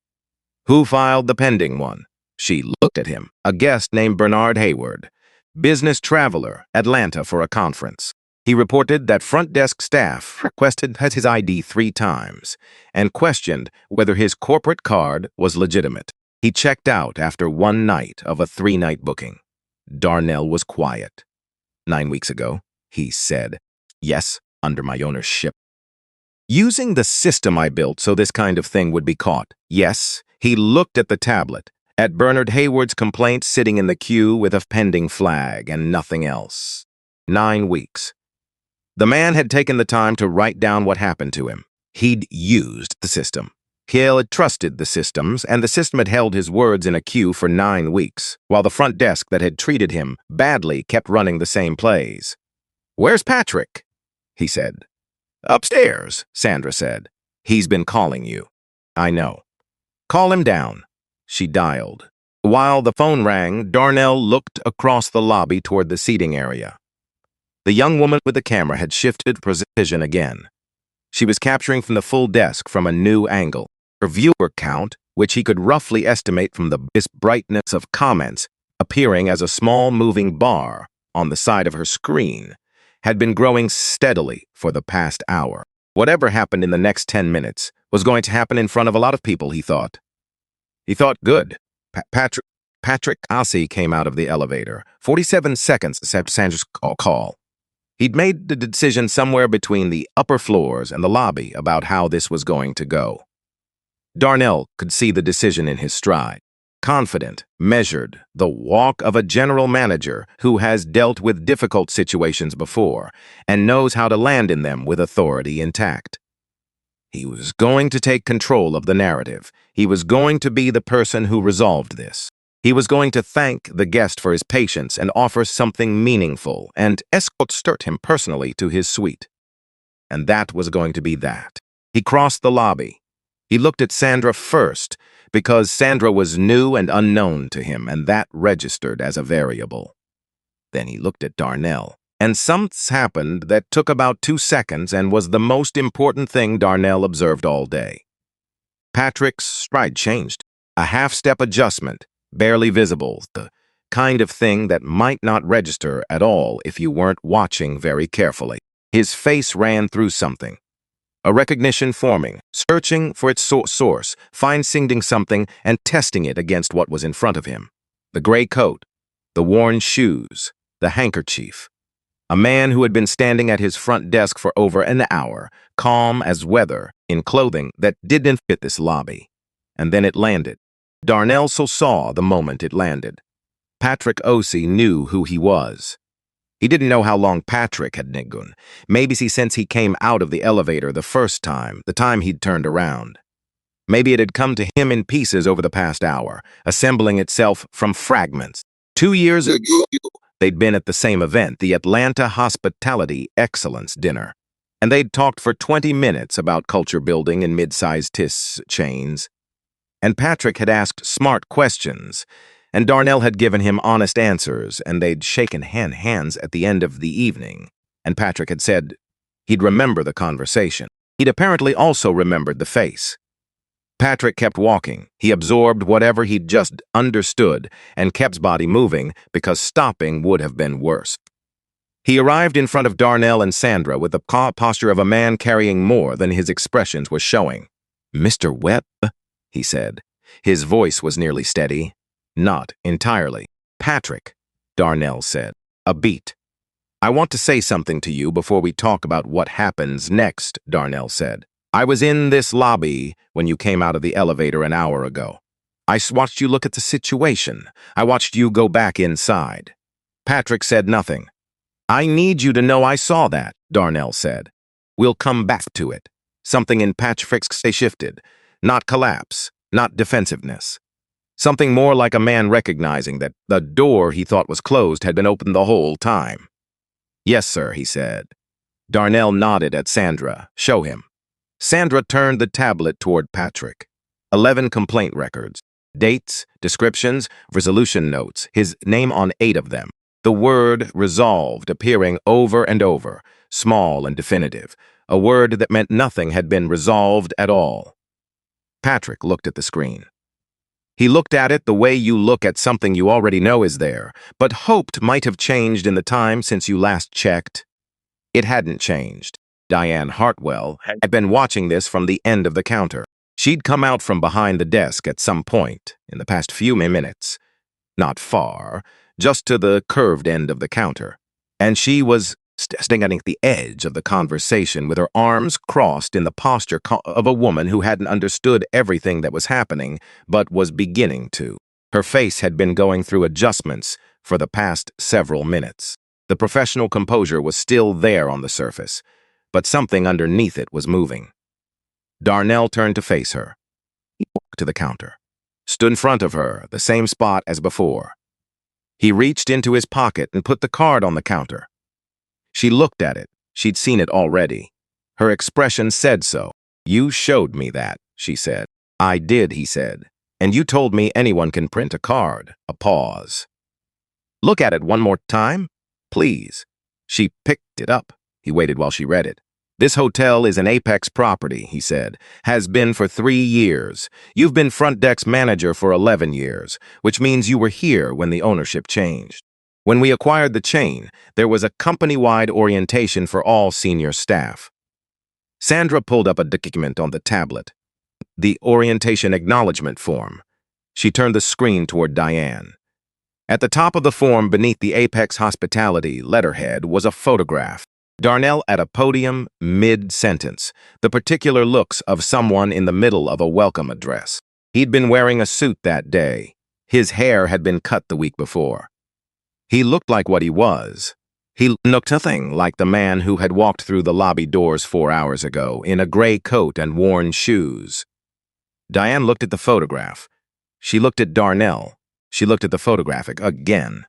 Who filed the pending one? She looked at him. A guest named Bernard Hayward, business traveler, Atlanta for a conference. He reported that front desk staff requested his ID 3 times and questioned whether his corporate card was legitimate. He checked out after 1 night of a 3-night booking. Darnell was quiet. 9 weeks ago, he said, "Yes, under my ownership. Using the system I built so this kind of thing would be caught. Yes." He looked at the tablet, at Bernard Hayward's complaint sitting in the queue with a pending flag and nothing else. 9 weeks. The man had taken the time to write down what happened to him. He'd used the system. He had trusted the systems, and the system had held his words in a queue for 9 weeks, while the front desk that had treated him badly kept running the same plays. "Where's Patrick?" he said. "Upstairs," Sandra said. "He's been calling you." "I know." "Call him down." She dialed. While the phone rang, Darnell looked across the lobby toward the seating area. The young woman with the camera had shifted precision again. She was capturing from the full desk from a new angle. Her viewer count, which he could roughly estimate from the brightness of comments appearing as a small moving bar on the side of her screen, had been growing steadily for the past hour. Whatever happened in the next 10 minutes was going to happen in front of a lot of people, he thought. He thought, good. Patrick Osei came out of the elevator, 47 seconds after Sandra's call. He'd made the decision somewhere between the upper floors and the lobby about how this was going to go. Darnell could see the decision in his stride. Confident, measured, the walk of a general manager who has dealt with difficult situations before and knows how to land in them with authority intact. He was going to take control of the narrative. He was going to be the person who resolved this. He was going to thank the guest for his patience and offer something meaningful and escort him personally to his suite. And that was going to be that. He crossed the lobby. He looked at Sandra first because Sandra was new and unknown to him, and that registered as a variable. Then he looked at Darnell. And something happened that took about 2 seconds and was the most important thing Darnell observed all day. Patrick's stride changed. A half-step adjustment, barely visible, the kind of thing that might not register at all if you weren't watching very carefully. His face ran through something. A recognition forming, searching for its source, finding something and testing it against what was in front of him. The gray coat, the worn shoes, the handkerchief. A man who had been standing at his front desk for over an hour, calm as weather, in clothing that didn't fit this lobby. And then it landed. Darnell saw the moment it landed. Patrick Osei knew who he was. He didn't know how long Patrick had known. Maybe since he came out of the elevator the first time, the time he'd turned around. Maybe it had come to him in pieces over the past hour, assembling itself from fragments. 2 years ago, they'd been at the same event, the Atlanta Hospitality Excellence Dinner, and they'd talked for 20 minutes about culture building in mid-sized TIS chains. And Patrick had asked smart questions, and Darnell had given him honest answers, and they'd shaken hands at the end of the evening, and Patrick had said he'd remember the conversation. He'd apparently also remembered the face. Patrick kept walking. He absorbed whatever he'd just understood and kept his body moving because stopping would have been worse. He arrived in front of Darnell and Sandra with the posture of a man carrying more than his expressions were showing. "Mr. Webb," he said. His voice was nearly steady. Not entirely. "Patrick," Darnell said. A beat. "I want to say something to you before we talk about what happens next," Darnell said. "I was in this lobby when you came out of the elevator an hour ago. I watched you look at the situation. I watched you go back inside." Patrick said nothing. "I need you to know I saw that," Darnell said. "We'll come back to it." Something in Patrick's face shifted. Not collapse, not defensiveness. Something more like a man recognizing that the door he thought was closed had been open the whole time. "Yes, sir," he said. Darnell nodded at Sandra. "Show him." Sandra turned the tablet toward Patrick. 11 complaint records. Dates, descriptions, resolution notes, his name on 8 of them. The word resolved appearing over and over, small and definitive. A word that meant nothing had been resolved at all. Patrick looked at the screen. He looked at it the way you look at something you already know is there, but hoped might have changed in the time since you last checked. It hadn't changed. Diane Hartwell had been watching this from the end of the counter. She'd come out from behind the desk at some point in the past few minutes. Not far, just to the curved end of the counter. And she was standing at the edge of the conversation with her arms crossed in the posture of a woman who hadn't understood everything that was happening, but was beginning to. Her face had been going through adjustments for the past several minutes. The professional composure was still there on the surface, but something underneath it was moving. Darnell turned to face her. He walked to the counter, stood in front of her, the same spot as before. He reached into his pocket and put the card on the counter. She looked at it. She'd seen it already. Her expression said so. "You showed me that," she said. "I did," he said. "And you told me anyone can print a card." A pause. "Look at it one more time, please." She picked it up. He waited while she read it. "This hotel is an Apex property," he said. "Has been for 3 years. You've been front desk manager for 11 years, which means you were here when the ownership changed. When we acquired the chain, there was a company-wide orientation for all senior staff." Sandra pulled up a document on the tablet. The orientation acknowledgement form. She turned the screen toward Diane. At the top of the form, beneath the Apex Hospitality letterhead, was a photograph. Darnell at a podium, mid-sentence, the particular looks of someone in the middle of a welcome address. He'd been wearing a suit that day. His hair had been cut the week before. He looked like what he was. He looked nothing like the man who had walked through the lobby doors 4 hours ago in a gray coat and worn shoes. Diane looked at the photograph. She looked at Darnell. She looked at the photograph again.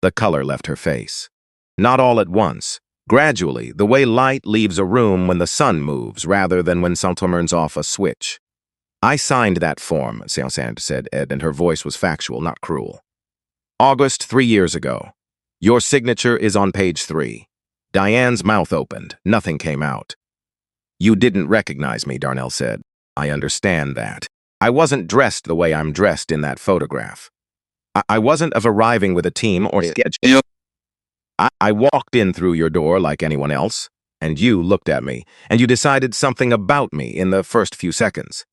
The color left her face. Not all at once. Gradually, the way light leaves a room when the sun moves rather than when someone turns off a switch. "I signed that form," Sandra said, and her voice was factual, not cruel. "August 3 years ago. Your signature is on page 3. Diane's mouth opened. Nothing came out. "You didn't recognize me," Darnell said. "I understand that. I wasn't dressed the way I'm dressed in that photograph." I wasn't of arriving with a team or schedule. I walked in through your door like anyone else, and you looked at me, and you decided something about me in the first few seconds.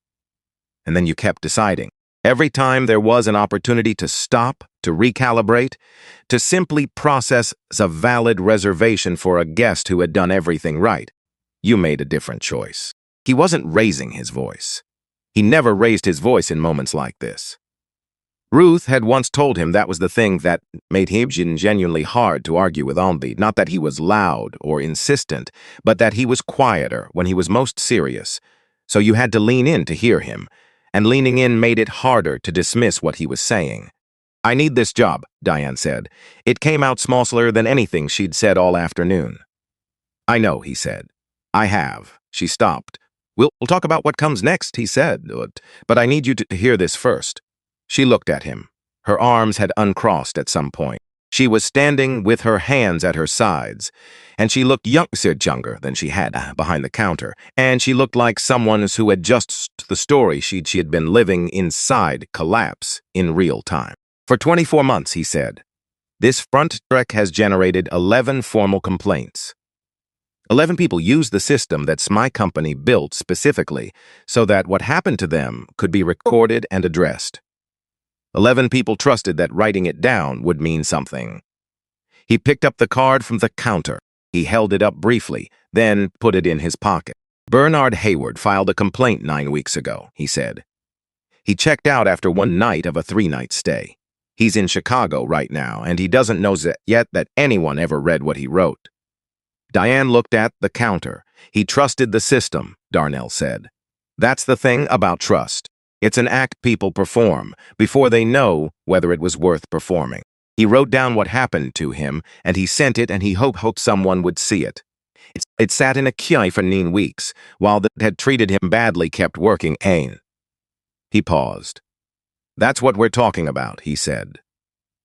And then you kept deciding. Every time there was an opportunity to stop, to recalibrate, to simply process a valid reservation for a guest who had done everything right, you made a different choice. He wasn't raising his voice. He never raised his voice in moments like this. Ruth had once told him that was the thing that made him genuinely hard to argue with Ombi. Not that he was loud or insistent, but that he was quieter when he was most serious. So you had to lean in to hear him, and leaning in made it harder to dismiss what he was saying. "I need this job," Diane said. It came out smaller than anything she'd said all afternoon. "I know," he said. "I have." She stopped. We'll talk about what comes next," he said, "but I need you to hear this first." She looked at him. Her arms had uncrossed at some point. She was standing with her hands at her sides, and she looked younger than she had behind the counter, and she looked like someone who had just the story she had been living inside collapse in real time. "For 24 months, he said, "this front trek has generated 11 formal complaints. 11 people used the system that my company built specifically so that what happened to them could be recorded and addressed. 11 people trusted that writing it down would mean something." He picked up the card from the counter. He held it up briefly, then put it in his pocket. "Bernard Hayward filed a complaint 9 weeks ago," he said. "He checked out after one night of a 3-night stay. He's in Chicago right now, and he doesn't know yet that anyone ever read what he wrote." Diane looked at the counter. "He trusted the system," Darnell said. "That's the thing about trust. It's an act people perform before they know whether it was worth performing. He wrote down what happened to him, and he sent it, and he hoped someone would see it. It sat in a queue for 9 weeks, while that had treated him badly kept working. He paused. "That's what we're talking about," he said.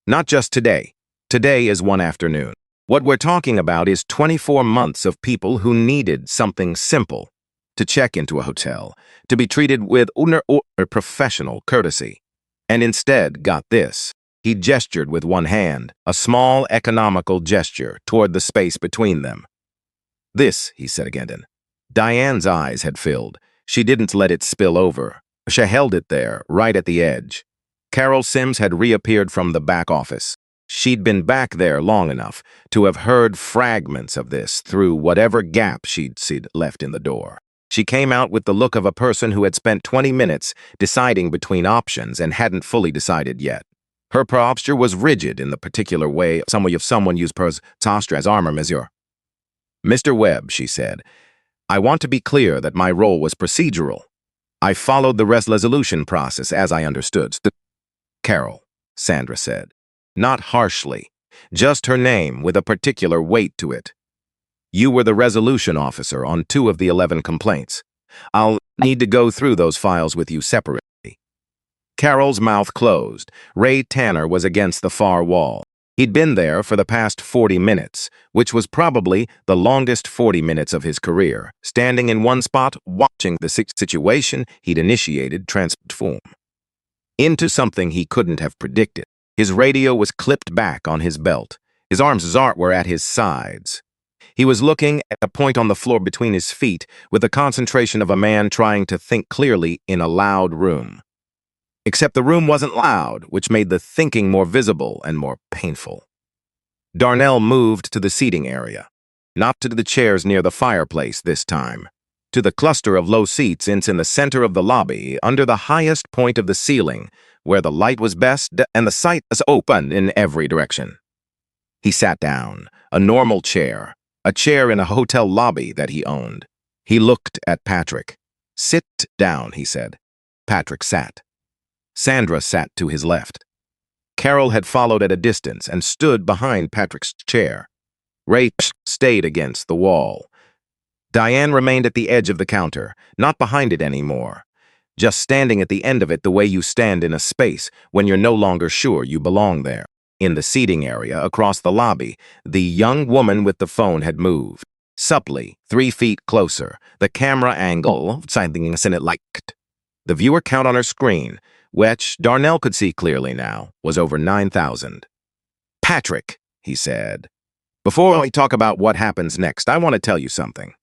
"Not just today. Today is one afternoon. What we're talking about is 24 months of people who needed something simple. To check into a hotel, to be treated with professional courtesy, and instead got this." He gestured with one hand, a small economical gesture toward the space between them. "This," he said again. Diane's eyes had filled. She didn't let it spill over. She held it there, right at the edge. Carol Sims had reappeared from the back office. She'd been back there long enough to have heard fragments of this through whatever gap she'd left in the door. She came out with the look of a person who had spent 20 minutes deciding between options and hadn't fully decided yet. Her posture was rigid in the particular way someone used as armor measure. "Mr. Webb," she said, "I want to be clear that my role was procedural. I followed the resolution process as I understood." "Carol," Sandra said. Not harshly, just her name with a particular weight to it. "You were the resolution officer on 2 of the 11 complaints. I'll need to go through those files with you separately." Carol's mouth closed. Ray Tanner was against the far wall. He'd been there for the past 40 minutes, which was probably the longest 40 minutes of his career, standing in one spot, watching the situation he'd initiated transform into something he couldn't have predicted. His radio was clipped back on his belt. His arms were at his sides. He was looking at a point on the floor between his feet with the concentration of a man trying to think clearly in a loud room. Except the room wasn't loud, which made the thinking more visible and more painful. Darnell moved to the seating area, not to the chairs near the fireplace this time, to the cluster of low seats in the center of the lobby, under the highest point of the ceiling, where the light was best and the sight was open in every direction. He sat down, a normal chair, a chair in a hotel lobby that he owned. He looked at Patrick. "Sit down," he said. Patrick sat. Sandra sat to his left. Carol had followed at a distance and stood behind Patrick's chair. Ray stayed against the wall. Diane remained at the edge of the counter, not behind it anymore, just standing at the end of it the way you stand in a space when you're no longer sure you belong there. In the seating area across the lobby, the young woman with the phone had moved. Supply, 3 feet closer, the camera angle, something in it liked. The viewer count on her screen which Darnell could see clearly now, was over 9,000. "Patrick," he said, "before we talk about what happens next, I want to tell you something."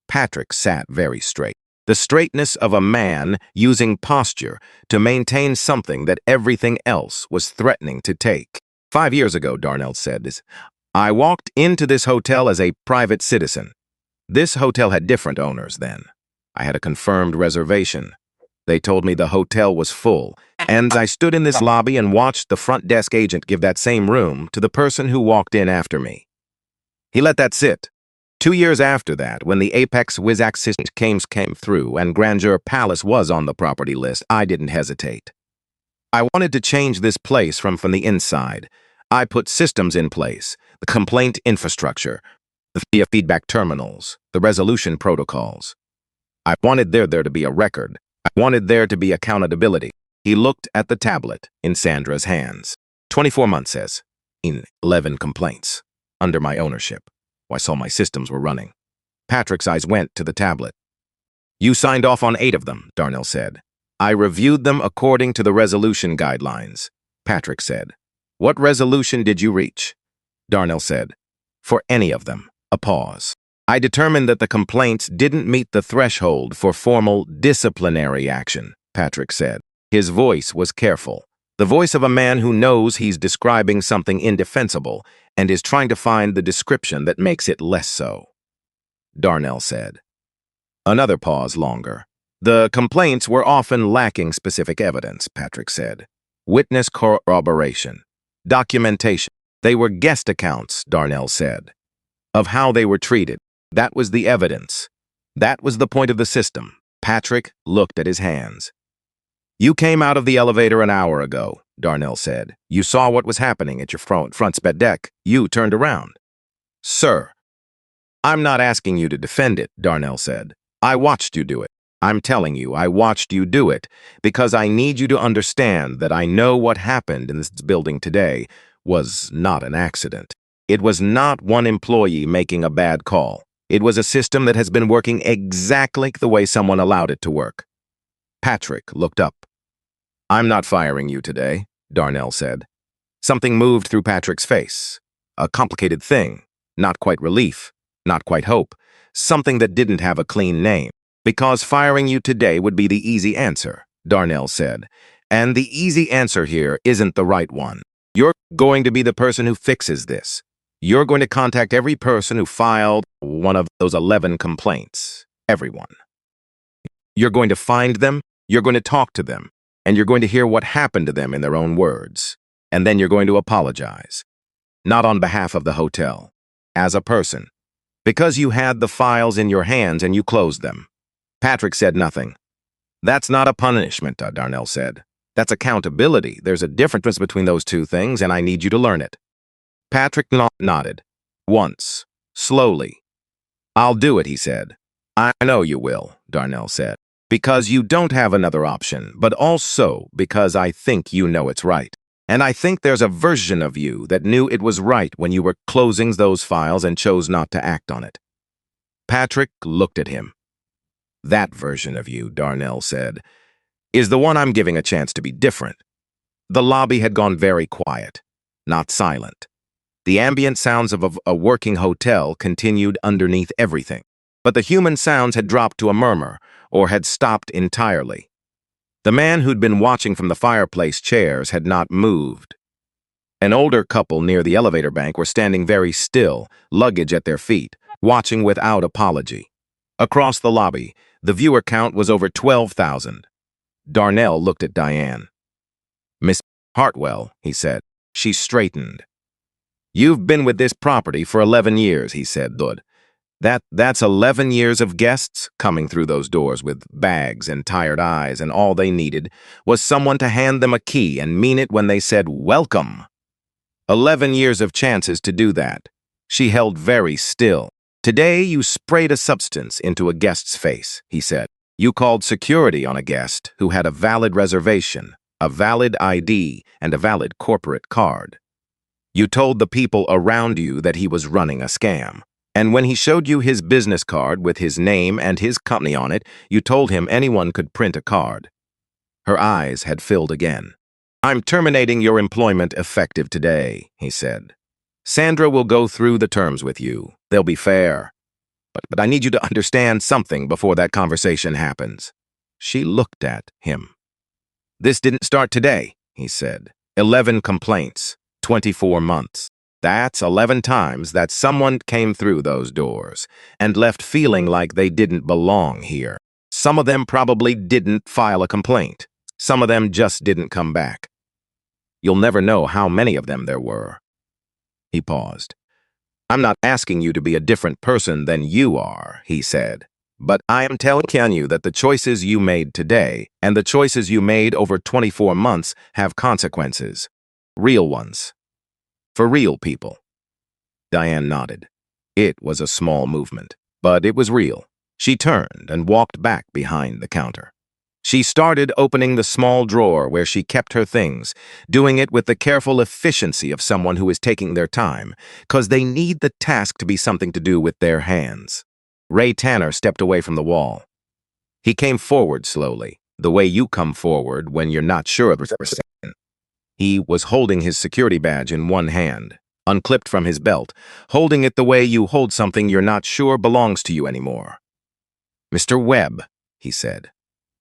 Patrick sat very straight. The straightness of a man using posture to maintain something that everything else was threatening to take. 5 years ago, Darnell said, I walked into this hotel as a private citizen. This hotel had different owners then. I had a confirmed reservation. They told me the hotel was full, and I stood in this lobby and watched the front desk agent give that same room to the person who walked in after me. He let that sit. 2 years after that, when the Apex Wizax system came through and Grandeur Palace was on the property list, I didn't hesitate. I wanted to change this place from the inside. I put systems in place, the complaint infrastructure, the feedback terminals, the resolution protocols. I wanted there to be a record. I wanted there to be accountability. He looked at the tablet in Sandra's hands. 24 months says, in 11 complaints, under my ownership. I saw my systems were running. Patrick's eyes went to the tablet. You signed off on 8 of them, Darnell said. I reviewed them according to the resolution guidelines. Patrick said. What resolution did you reach? Darnell said. For any of them. A pause. I determined that the complaints didn't meet the threshold for formal disciplinary action, Patrick said. His voice was careful. The voice of a man who knows he's describing something indefensible and is trying to find the description that makes it less so. Darnell said. Another pause longer. The complaints were often lacking specific evidence, Patrick said. Witness corroboration. Documentation. They were guest accounts, Darnell said, of how they were treated. That was the evidence. That was the point of the system. Patrick looked at his hands. You came out of the elevator an hour ago, Darnell said. You saw what was happening at your front sped deck. You turned around. Sir, I'm not asking you to defend it, Darnell said. I watched you do it. I'm telling you, I watched you do it because I need you to understand that I know what happened in this building today was not an accident. It was not one employee making a bad call. It was a system that has been working exactly the way someone allowed it to work. Patrick looked up. I'm not firing you today, Darnell said. Something moved through Patrick's face. A complicated thing. Not quite relief. Not quite hope. Something that didn't have a clean name. Because firing you today would be the easy answer, Darnell said. And the easy answer here isn't the right one. You're going to be the person who fixes this. You're going to contact every person who filed one of those 11 complaints. Everyone. You're going to find them, you're going to talk to them, and you're going to hear what happened to them in their own words. And then you're going to apologize. Not on behalf of the hotel. As a person. Because you had the files in your hands and you closed them. Patrick said nothing. That's not a punishment, Darnell said. That's accountability. There's a difference between those two things, and I need you to learn it. Patrick nodded. Once. Slowly. I'll do it, he said. I know you will, Darnell said. Because you don't have another option, but also because I think you know it's right. And I think there's a version of you that knew it was right when you were closing those files and chose not to act on it. Patrick looked at him. That version of you, Darnell said, is the one I'm giving a chance to be different. The lobby had gone very quiet, not silent. The ambient sounds of a working hotel continued underneath everything, but the human sounds had dropped to a murmur or had stopped entirely. The man who'd been watching from the fireplace chairs had not moved. An older couple near the elevator bank were standing very still, luggage at their feet, watching without apology. Across the lobby, the viewer count was over 12,000. Darnell looked at Diane. Miss Hartwell, he said. She straightened. You've been with this property for 11 years, he said, Dud. That's 11 years of guests coming through those doors with bags and tired eyes, and all they needed was someone to hand them a key and mean it when they said, welcome. 11 years of chances to do that. She held very still. Today you sprayed a substance into a guest's face, he said. You called security on a guest who had a valid reservation, a valid ID, and a valid corporate card. You told the people around you that he was running a scam. And when he showed you his business card with his name and his company on it, you told him anyone could print a card. Her eyes had filled again. "I'm terminating your employment effective today," he said. "Sandra will go through the terms with you. They'll be fair. But I need you to understand something before that conversation happens." She looked at him. "This didn't start today," he said. 11 complaints, 24 months. That's 11 times that someone came through those doors and left feeling like they didn't belong here. Some of them probably didn't file a complaint. Some of them just didn't come back. You'll never know how many of them there were." He paused. "I'm not asking you to be a different person than you are," he said. "But I am telling you that the choices you made today and the choices you made over 24 months have consequences. Real ones. For real people." Diane nodded. It was a small movement, but it was real. She turned and walked back behind the counter. She started opening the small drawer where she kept her things, doing it with the careful efficiency of someone who is taking their time, because they need the task to be something to do with their hands. Ray Tanner stepped away from the wall. He came forward slowly, the way you come forward when you're not sure of the. He was holding his security badge in one hand, unclipped from his belt, holding it the way you hold something you're not sure belongs to you anymore. "Mr. Webb," he said.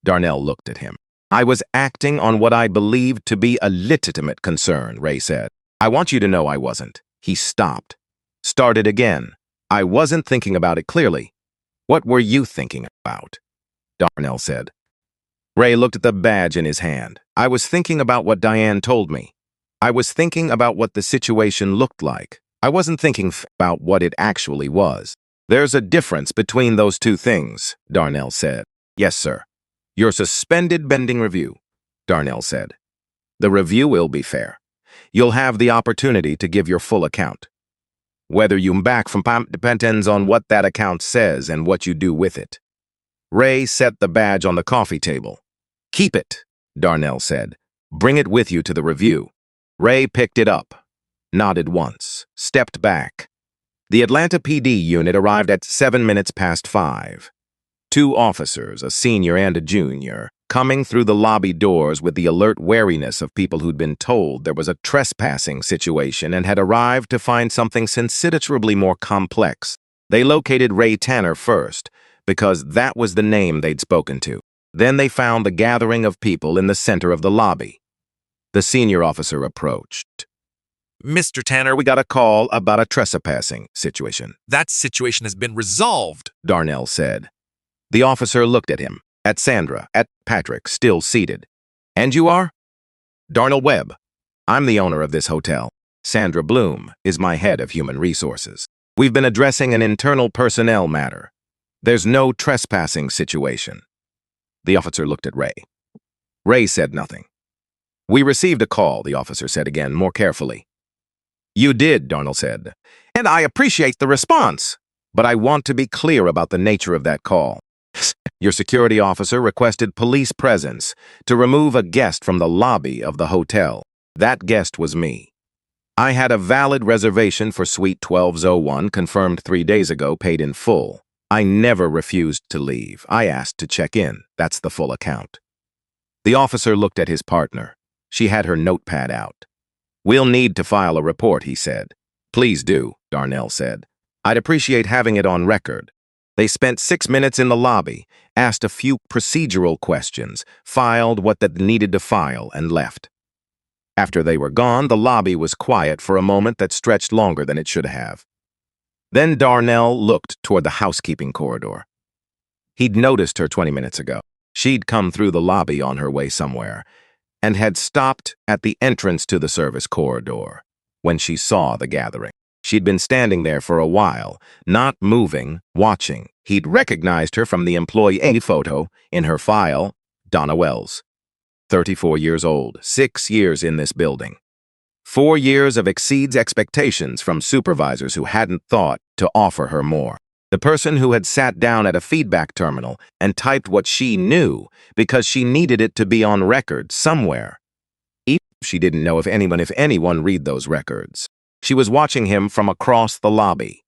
Darnell looked at him. "I was acting on what I believed to be a legitimate concern," Ray said. "I want you to know I wasn't." He stopped. Started again. "I wasn't thinking about it clearly." "What were you thinking about?" Darnell said. Ray looked at the badge in his hand. "I was thinking about what Diane told me. I was thinking about what the situation looked like. I wasn't thinking about what it actually was." "There's a difference between those two things," Darnell said. "Yes, sir." "You're suspended pending review," Darnell said. "The review will be fair. You'll have the opportunity to give your full account. Whether you back from depends on what that account says and what you do with it." Ray set the badge on the coffee table. "Keep it," Darnell said. "Bring it with you to the review." Ray picked it up, nodded once, stepped back. The Atlanta PD unit arrived at 7 minutes past 5. 2 officers, a senior and a junior, coming through the lobby doors with the alert wariness of people who'd been told there was a trespassing situation and had arrived to find something considerably more complex. They located Ray Tanner first, because that was the name they'd spoken to. Then they found the gathering of people in the center of the lobby. The senior officer approached. "Mr. Tanner, "We got a call about a trespassing situation," that situation has been resolved." Darnell said. The officer looked at him, at Sandra, at Patrick, still seated. "And you are?" "Darnell Webb. I'm the owner of this hotel. Sandra Bloom is my head of human resources. We've been addressing an internal personnel matter. There's no trespassing situation." The officer looked at Ray. Ray said nothing. "We received a call," the officer said again, more carefully. "You did," Darnell said. "And I appreciate the response. But I want to be clear about the nature of that call. Your security officer requested police presence to remove a guest from the lobby of the hotel. That guest was me. I had a valid reservation for Suite 1201 confirmed 3 days ago, paid in full. I never refused to leave. I asked to check in. That's the full account." The officer looked at his partner. She had her notepad out. "We'll need to file a report," he said. "Please do," Darnell said. "I'd appreciate having it on record." They spent 6 minutes in the lobby, asked a few procedural questions, filed what they needed to file, and left. After they were gone, the lobby was quiet for a moment that stretched longer than it should have. Then Darnell looked toward the housekeeping corridor. He'd noticed her 20 minutes ago. She'd come through the lobby on her way somewhere, and had stopped at the entrance to the service corridor when she saw the gathering. She'd been standing there for a while, not moving, watching. He'd recognized her from the employee photo in her file, Donna Wells. 34 years old, 6 years in this building. 4 years of exceeds expectations from supervisors who hadn't thought to offer her more. The person who had sat down at a feedback terminal and typed what she knew because she needed it to be on record somewhere. Even if she didn't know if anyone read those records. She was watching him from across the lobby.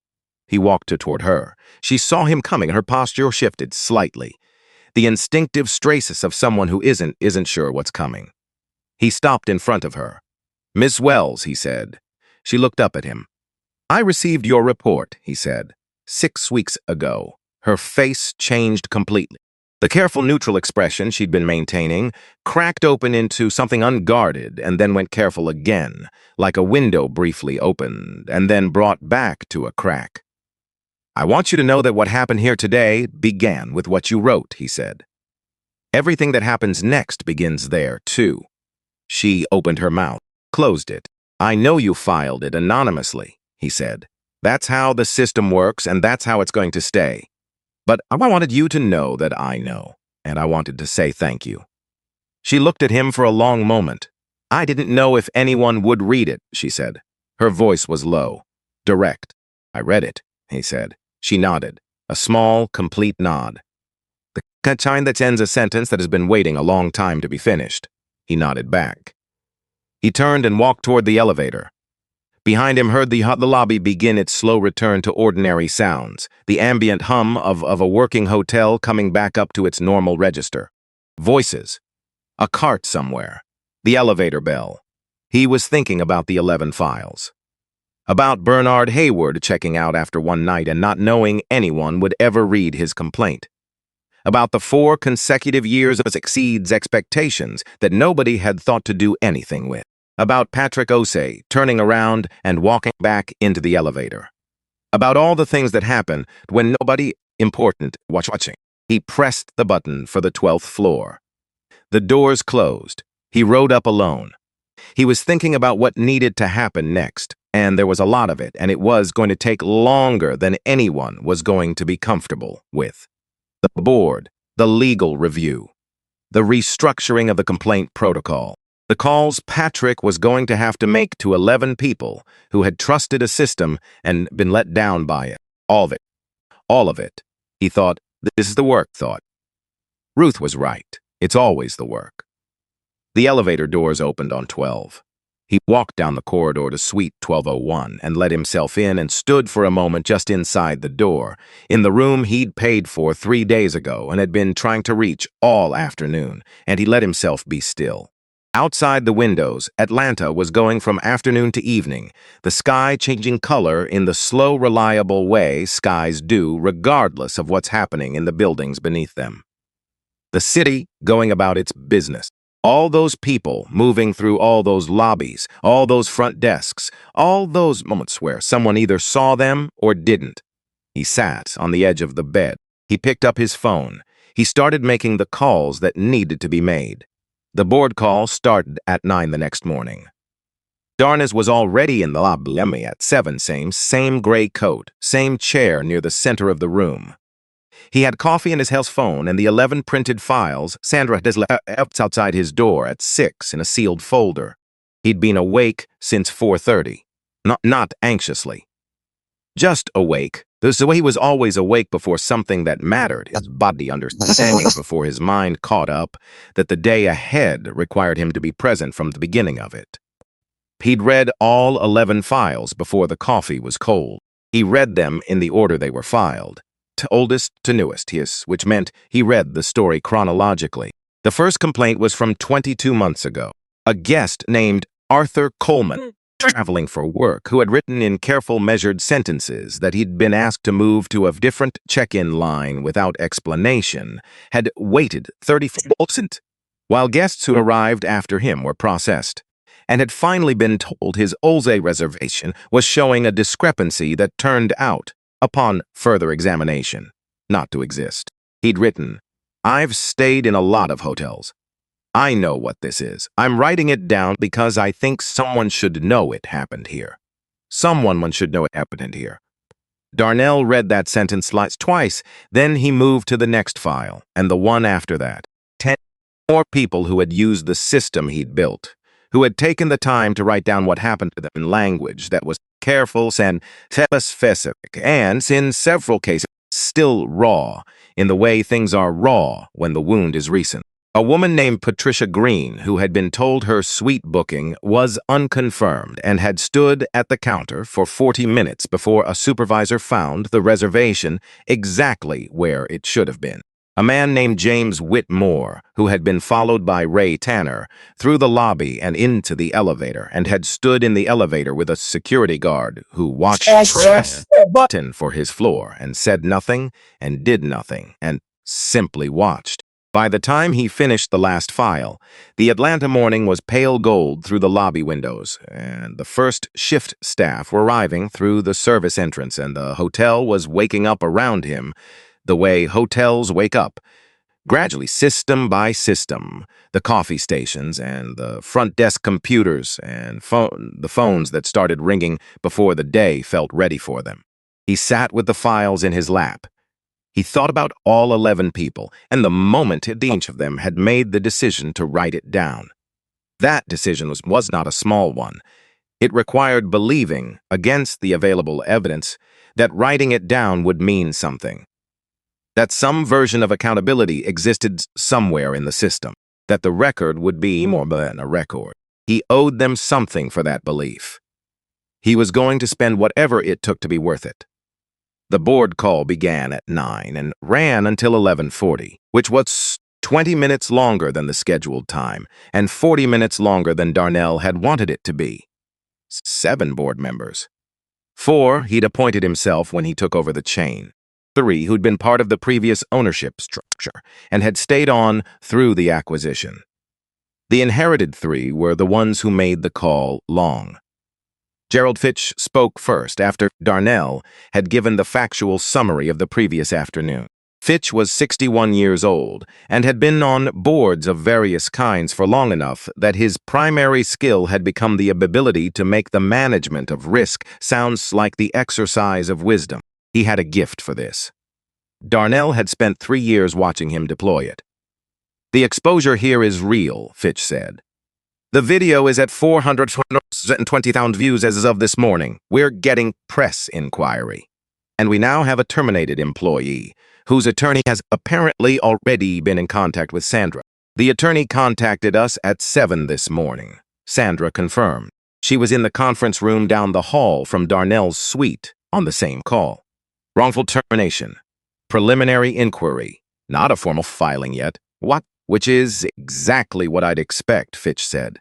He walked toward her. She saw him coming, her posture shifted slightly. the instinctive stasis of someone who isn't sure what's coming. He stopped in front of her. "Miss Wells," he said. She looked up at him. "I received your report," he said. 6 weeks ago." Her face changed completely. The careful neutral expression she'd been maintaining cracked open into something unguarded and then went careful again, like a window briefly opened and then brought back to a crack. "I want you to know that what happened here today began with what you wrote," he said. "Everything that happens next begins there, too." She opened her mouth, closed it. "I know you filed it anonymously," he said. "That's how the system works, and that's how it's going to stay. But I wanted you to know that I know, and I wanted to say thank you." She looked at him for a long moment. "I didn't know if anyone would read it," she said. Her voice was low, direct. "I read it," he said. She nodded, a small, complete nod. "The kind that ends a sentence that has been waiting a long time to be finished." He nodded back. He turned and walked toward the elevator. Behind him heard the lobby begin its slow return to ordinary sounds, the ambient hum of a working hotel coming back up to its normal register. Voices. A cart somewhere. The elevator bell. He was thinking about the 11 files. About Bernard Hayward checking out after one night and not knowing anyone would ever read his complaint. About the 4 consecutive years of exceeds expectations that nobody had thought to do anything with. About Patrick Osei turning around and walking back into the elevator. About all the things that happened when nobody important was watching. He pressed the button for the 12th floor. The doors closed. He rode up alone. He was thinking about what needed to happen next, and there was a lot of it, and it was going to take longer than anyone was going to be comfortable with. The board, the legal review, the restructuring of the complaint protocol, the calls Patrick was going to have to make to 11 people who had trusted a system and been let down by it. All of it. All of it. He thought, this is the work, thought. Ruth was right. It's always the work. The elevator doors opened on 12. He walked down the corridor to suite 1201 and let himself in and stood for a moment just inside the door, in the room he'd paid for 3 days ago and had been trying to reach all afternoon, and he let himself be still. Outside the windows, Atlanta was going from afternoon to evening, the sky changing color in the slow, reliable way skies do regardless of what's happening in the buildings beneath them. The city going about its business. All those people moving through all those lobbies, all those front desks, all those moments where someone either saw them or didn't. He sat on the edge of the bed. He picked up his phone. He started making the calls that needed to be made. The board call started at 9 the next morning. Darnes was already in the lobby at 7, same gray coat, same chair near the center of the room. He had coffee in his house phone and the 11 printed files Sandra had left outside his door at 6 in a sealed folder. He'd been awake since 4:30, not anxiously. Just awake. This is the way he was always awake before something that mattered, his body understanding before his mind caught up that the day ahead required him to be present from the beginning of it. He'd read all 11 files before the coffee was cold. He read them in the order they were filed. Oldest to newest, which meant he read the story chronologically. The first complaint was from 22 months ago. A guest named Arthur Coleman, traveling for work, who had written in careful measured sentences that he'd been asked to move to a different check-in line without explanation, had waited 30 while guests who arrived after him were processed, and had finally been told his Olze reservation was showing a discrepancy that turned out, upon further examination, not to exist. He'd written, "I've stayed in a lot of hotels. I know what this is. I'm writing it down because I think someone should know it happened here. Someone should know it happened here." Darnell read that sentence twice, then he moved to the next file, and the one after that. 10 more people who had used the system he'd built, who had taken the time to write down what happened to them in language that was careful and specific, and, in several cases, still raw, in the way things are raw when the wound is recent. A woman named Patricia Green, who had been told her suite booking was unconfirmed and had stood at the counter for 40 minutes before a supervisor found the reservation exactly where it should have been. A man named James Whitmore, who had been followed by Ray Tanner, through the lobby and into the elevator, and had stood in the elevator with a security guard who watched press a button for his floor and said nothing and did nothing and simply watched. By the time he finished the last file, the Atlanta morning was pale gold through the lobby windows, and the first shift staff were arriving through the service entrance, and the hotel was waking up around him the way hotels wake up. Gradually, system by system, the coffee stations and the front desk computers and the phones that started ringing before the day felt ready for them. He sat with the files in his lap. He thought about all 11 people, and the moment each of them had made the decision to write it down. That decision was not a small one. It required believing, against the available evidence, that writing it down would mean something. That some version of accountability existed somewhere in the system, that the record would be more than a record. He owed them something for that belief. He was going to spend whatever it took to be worth it. The board call began at 9 and ran until 11:40, which was 20 minutes longer than the scheduled time and 40 minutes longer than Darnell had wanted it to be. 7 board members. 4 he'd appointed himself when he took over the chain. 3 who'd been part of the previous ownership structure and had stayed on through the acquisition. The inherited 3 were the ones who made the call long. Gerald Fitch spoke first after Darnell had given the factual summary of the previous afternoon. Fitch was 61 years old and had been on boards of various kinds for long enough that his primary skill had become the ability to make the management of risk sound like the exercise of wisdom. He had a gift for this. Darnell had spent 3 years watching him deploy it. "The exposure here is real," Fitch said. "The video is at 420,000 views as of this morning. We're getting press inquiry. And we now have a terminated employee, whose attorney has apparently already been in contact with Sandra. The attorney contacted us at 7 this morning," Sandra confirmed. She was in the conference room down the hall from Darnell's suite on the same call. "Wrongful termination. Preliminary inquiry. Not a formal filing yet." "What?" "Which is exactly what I'd expect," Fitch said.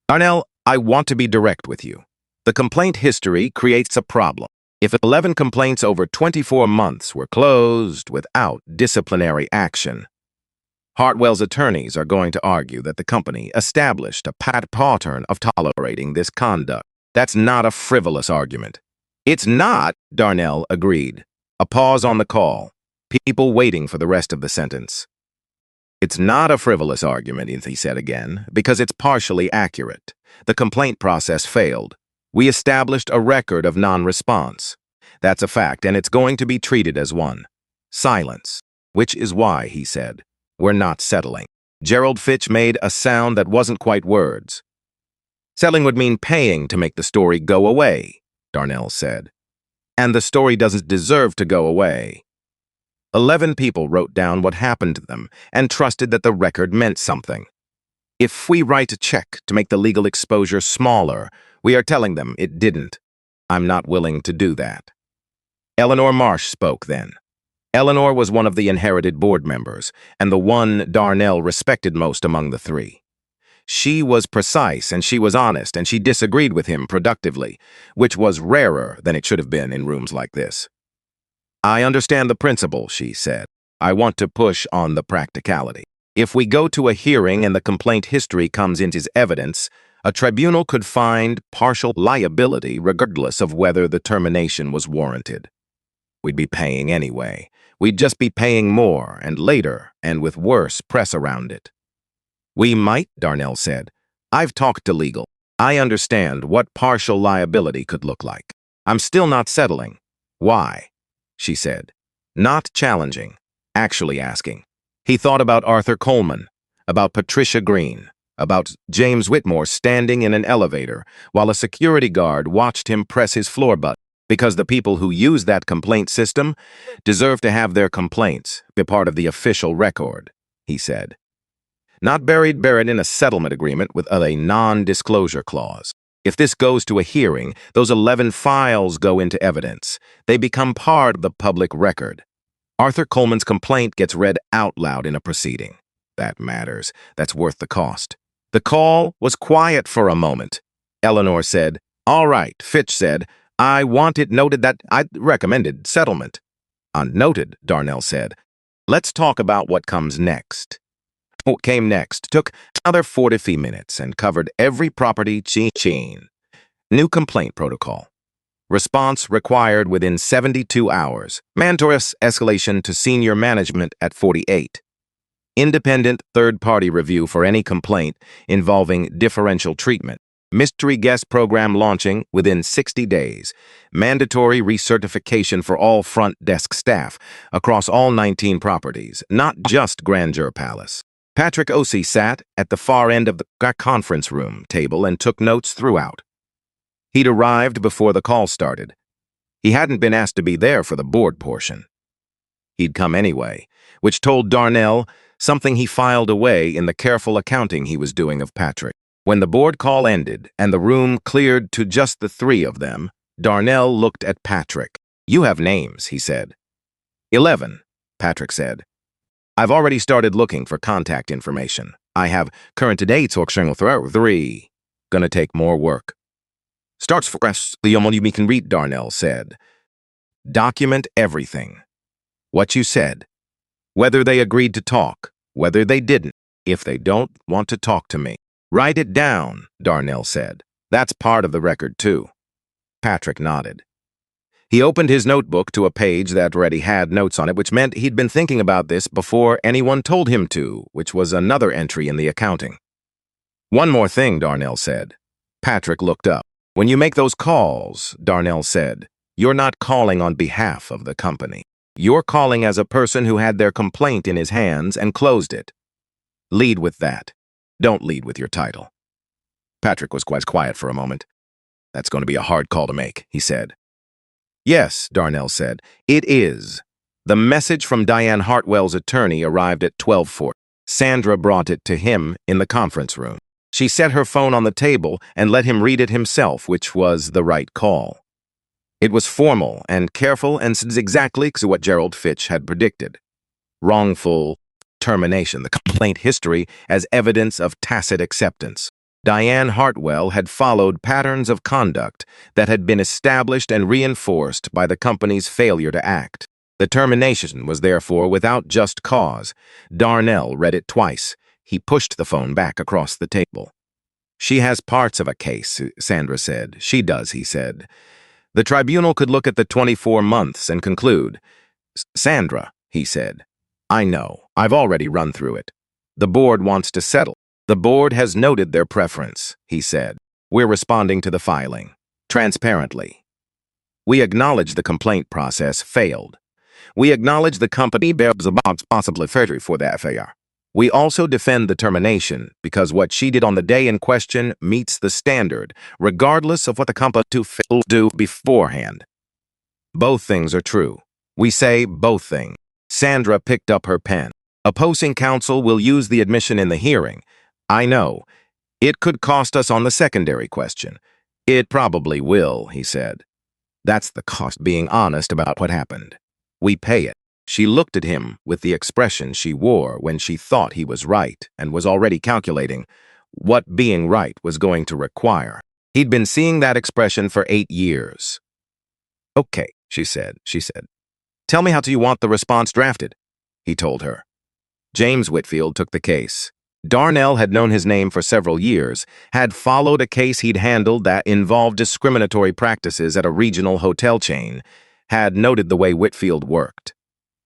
"Darnell, I want to be direct with you. The complaint history creates a problem. If 11 complaints over 24 months were closed without disciplinary action, Hartwell's attorneys are going to argue that the company established a pattern of tolerating this conduct. That's not a frivolous argument." "It's not," Darnell agreed. A pause on the call. People waiting for the rest of the sentence. "It's not a frivolous argument," he said again, "because it's partially accurate. The complaint process failed. We established a record of non-response. That's a fact, and it's going to be treated as one." Silence. "Which is why," he said, "we're not settling." Gerald Fitch made a sound that wasn't quite words. "Settling would mean paying to make the story go away," Darnell said. "And the story doesn't deserve to go away." 11 people wrote down what happened to them and trusted that the record meant something. If we write a check to make the legal exposure smaller, we are telling them it didn't. I'm not willing to do that. Eleanor Marsh spoke then. Eleanor was one of the inherited board members, and the one Darnell respected most among the 3. She was precise and she was honest, and she disagreed with him productively, which was rarer than it should have been in rooms like this. "I understand the principle," she said. "I want to push on the practicality. If we go to a hearing and the complaint history comes into evidence, a tribunal could find partial liability regardless of whether the termination was warranted. We'd be paying anyway. We'd just be paying more and later and with worse press around it." "We might," Darnell said. "I've talked to legal. I understand what partial liability could look like. I'm still not settling." "Why?" she said. Not challenging, actually asking. He thought about Arthur Coleman, about Patricia Green, about James Whitmore standing in an elevator while a security guard watched him press his floor button, because the people who use that complaint system deserve to have their complaints be part of the official record, he said. Not buried in a settlement agreement with a non-disclosure clause. If this goes to a hearing, those 11 files go into evidence. They become part of the public record. Arthur Coleman's complaint gets read out loud in a proceeding. That matters. That's worth the cost. The call was quiet for a moment. Eleanor said, "All right." Fitch said, "I want it noted that I recommended settlement." "Noted," Darnell said. "Let's talk about what comes next." What came next took another 40 minutes and covered every property chain. New complaint protocol. Response required within 72 hours. Mandatory escalation to senior management at 48. Independent third-party review for any complaint involving differential treatment. Mystery guest program launching within 60 days. Mandatory recertification for all front desk staff across all 19 properties, not just Grandeur Palace. Patrick Osei sat at the far end of the conference room table and took notes throughout. He'd arrived before the call started. He hadn't been asked to be there for the board portion. He'd come anyway, which told Darnell something he filed away in the careful accounting he was doing of Patrick. When the board call ended and the room cleared to just the three of them, Darnell looked at Patrick. "You have names," he said. 11, Patrick said. "I've already started looking for contact information. I have current dates or 3. Gonna take more work." "Starts for us, the only you can read," Darnell said. "Document everything. What you said. Whether they agreed to talk, whether they didn't, if they don't want to talk to me. Write it down," Darnell said. "That's part of the record, too." Patrick nodded. He opened his notebook to a page that already had notes on it, which meant he'd been thinking about this before anyone told him to, which was another entry in the accounting. "One more thing," Darnell said. Patrick looked up. "When you make those calls," Darnell said, "you're not calling on behalf of the company. You're calling as a person who had their complaint in his hands and closed it. Lead with that. Don't lead with your title." Patrick was quite quiet for a moment. "That's going to be a hard call to make," he said. "Yes," Darnell said, "it is." The message from Diane Hartwell's attorney arrived at 12:40. Sandra brought it to him in the conference room. She set her phone on the table and let him read it himself, which was the right call. It was formal and careful and said exactly what Gerald Fitch had predicted. Wrongful termination, the complaint history as evidence of tacit acceptance. Diane Hartwell had followed patterns of conduct that had been established and reinforced by the company's failure to act. The termination was therefore without just cause. Darnell read it twice. He pushed the phone back across the table. "She has parts of a case," Sandra said. "She does," he said. "The tribunal could look at the 24 months and conclude." "Sandra," he said, "I know. I've already run through it. The board wants to settle. The board has noted their preference," he said. "We're responding to the filing. Transparently. We acknowledge the complaint process failed. We acknowledge the company bears responsibility for that failure. We also defend the termination because what she did on the day in question meets the standard, regardless of what the company will do beforehand." Both things are true. We say both things. Sandra picked up her pen. "Opposing counsel will use the admission in the hearing. I know. It could cost us on the secondary question." "It probably will," he said. "That's the cost, being honest about what happened. We pay it." She looked at him with the expression she wore when she thought he was right and was already calculating what being right was going to require. He'd been seeing that expression for 8 years. "Okay," she said. "Tell me how do you want the response drafted?" He told her. James Whitfield took the case. Darnell had known his name for several years, had followed a case he'd handled that involved discriminatory practices at a regional hotel chain, had noted the way Whitfield worked.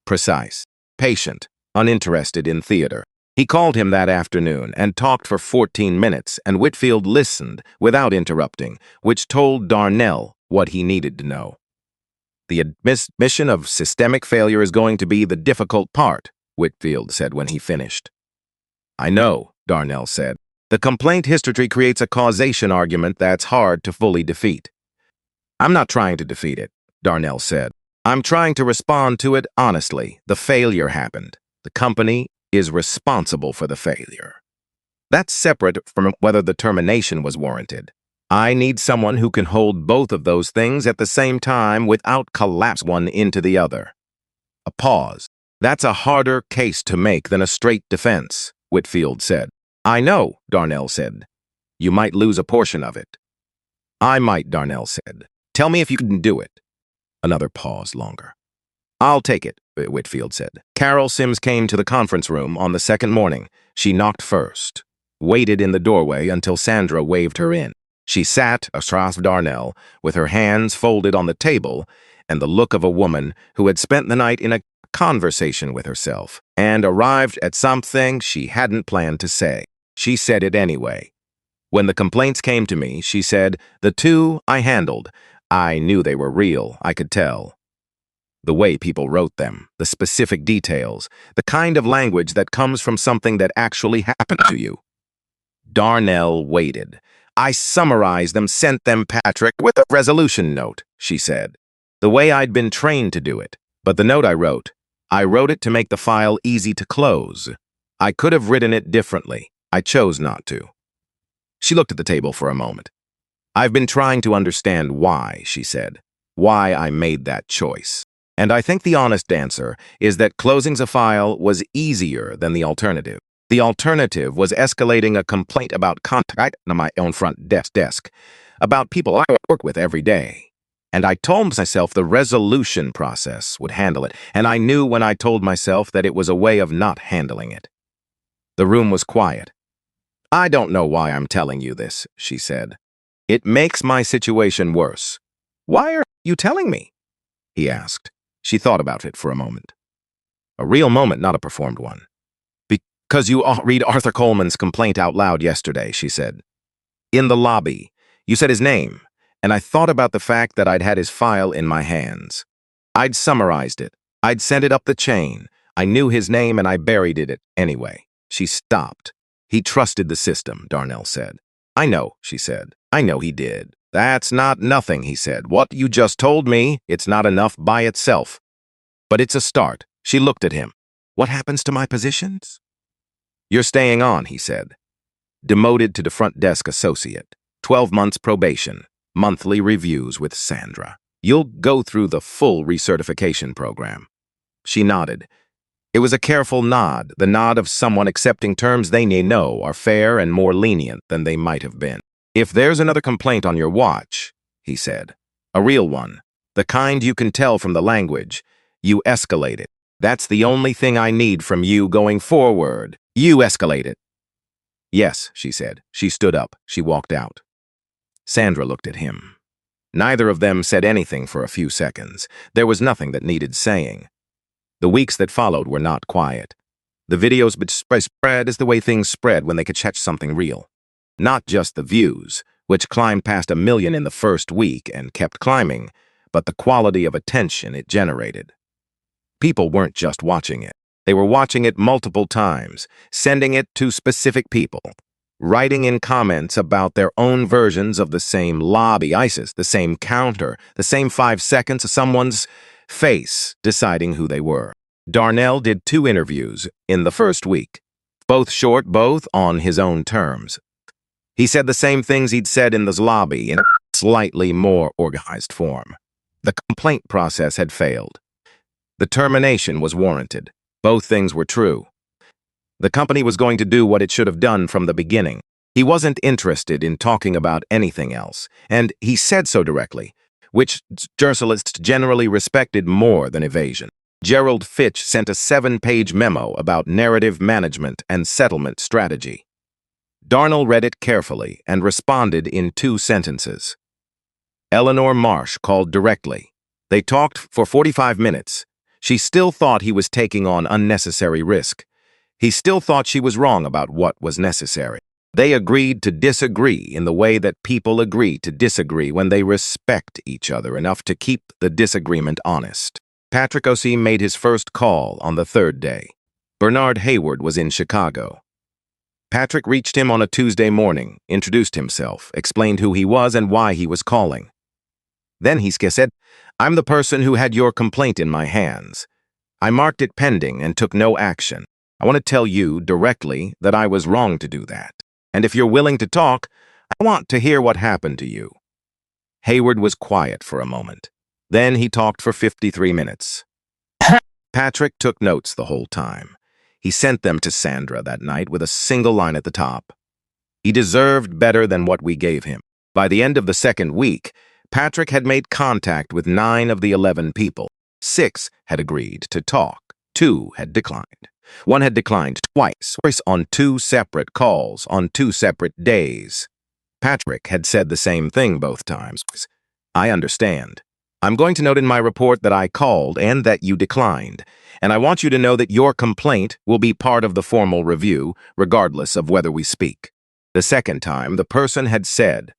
Precise, patient, uninterested in theater. He called him that afternoon and talked for 14 minutes, and Whitfield listened without interrupting, which told Darnell what he needed to know. "The admission of systemic failure is going to be the difficult part," Whitfield said when he finished. "I know," Darnell said. "The complaint history creates a causation argument that's hard to fully defeat." "I'm not trying to defeat it," Darnell said. "I'm trying to respond to it honestly. The failure happened. The company is responsible for the failure. That's separate from whether the termination was warranted. I need someone who can hold both of those things at the same time without collapse one into the other." A pause. That's a harder case to make than a straight defense, Whitfield said. I know, Darnell said. You might lose a portion of it. I might, Darnell said. Tell me if you can do it. Another pause longer. I'll take it, Whitfield said. Carol Sims came to the conference room on the second morning. She knocked first, waited in the doorway until Sandra waved her in. She sat across Darnell, with her hands folded on the table and the look of a woman who had spent the night in a conversation with herself and arrived at something she hadn't planned to say. She said it anyway. When the complaints came to me, she said, the two I handled. I knew they were real, I could tell. The way people wrote them, the specific details, the kind of language that comes from something that actually happened to you. Darnell waited. I summarized them, sent them, Patrick, with a resolution note, she said. The way I'd been trained to do it. But the note I wrote it to make the file easy to close. I could have written it differently. I chose not to. She looked at the table for a moment. I've been trying to understand why, she said. Why I made that choice. And I think the honest answer is that closing a file was easier than the alternative. The alternative was escalating a complaint about contact on my own front desk, about people I work with every day. And I told myself the resolution process would handle it, and I knew when I told myself that it was a way of not handling it. The room was quiet. I don't know why I'm telling you this, she said. It makes my situation worse. Why are you telling me? He asked. She thought about it for a moment. A real moment, not a performed one. Because you read Arthur Coleman's complaint out loud yesterday, she said. In the lobby, you said his name, and I thought about the fact that I'd had his file in my hands. I'd summarized it. I'd sent it up the chain. I knew his name and I buried it anyway. She stopped. He trusted the system, Darnell said. I know, she said. I know he did. That's not nothing, he said. What you just told me, it's not enough by itself. But it's a start. She looked at him. What happens to my positions? You're staying on, he said. Demoted to the front desk associate. 12 months probation. Monthly reviews with Sandra. You'll go through the full recertification program. She nodded. It was a careful nod, the nod of someone accepting terms they know are fair and more lenient than they might have been. If there's another complaint on your watch, he said, a real one, the kind you can tell from the language, you escalate it. That's the only thing I need from you going forward. You escalate it. Yes, she said. She stood up. She walked out. Sandra looked at him. Neither of them said anything for a few seconds. There was nothing that needed saying. The weeks that followed were not quiet. The videos would spread as the way things spread when they could catch something real. Not just the views, which climbed past 1 million in the first week and kept climbing, but the quality of attention it generated. People weren't just watching it. They were watching it multiple times, sending it to specific people, writing in comments about their own versions of the same lobby ISIS, the same counter, the same 5 seconds of someone's face deciding who they were. Darnell did 2 interviews in the first week, both short, both on his own terms. He said the same things he'd said in the lobby in a slightly more organized form. The complaint process had failed. The termination was warranted. Both things were true. The company was going to do what it should have done from the beginning. He wasn't interested in talking about anything else, and he said so directly, which journalists generally respected more than evasion. Gerald Fitch sent a 7-page memo about narrative management and settlement strategy. Darnell read it carefully and responded in 2 sentences. Eleanor Marsh called directly. They talked for 45 minutes. She still thought he was taking on unnecessary risk. He still thought she was wrong about what was necessary. They agreed to disagree in the way that people agree to disagree when they respect each other enough to keep the disagreement honest. Patrick O'Sea made his first call on the 3rd day. Bernard Hayward was in Chicago. Patrick reached him on a Tuesday morning, introduced himself, explained who he was and why he was calling. Then he said, I'm the person who had your complaint in my hands. I marked it pending and took no action. I want to tell you directly that I was wrong to do that. And if you're willing to talk, I want to hear what happened to you. Hayward was quiet for a moment. Then he talked for 53 minutes. Patrick took notes the whole time. He sent them to Sandra that night with a single line at the top. He deserved better than what we gave him. By the end of the second week, Patrick had made contact with 9 of the 11 people. 6 had agreed to talk. 2 had declined. 1 had declined twice on 2 separate calls on 2 separate days. Patrick had said the same thing both times. I understand. I'm going to note in my report that I called and that you declined, and I want you to know that your complaint will be part of the formal review, regardless of whether we speak. The second time, the person had said,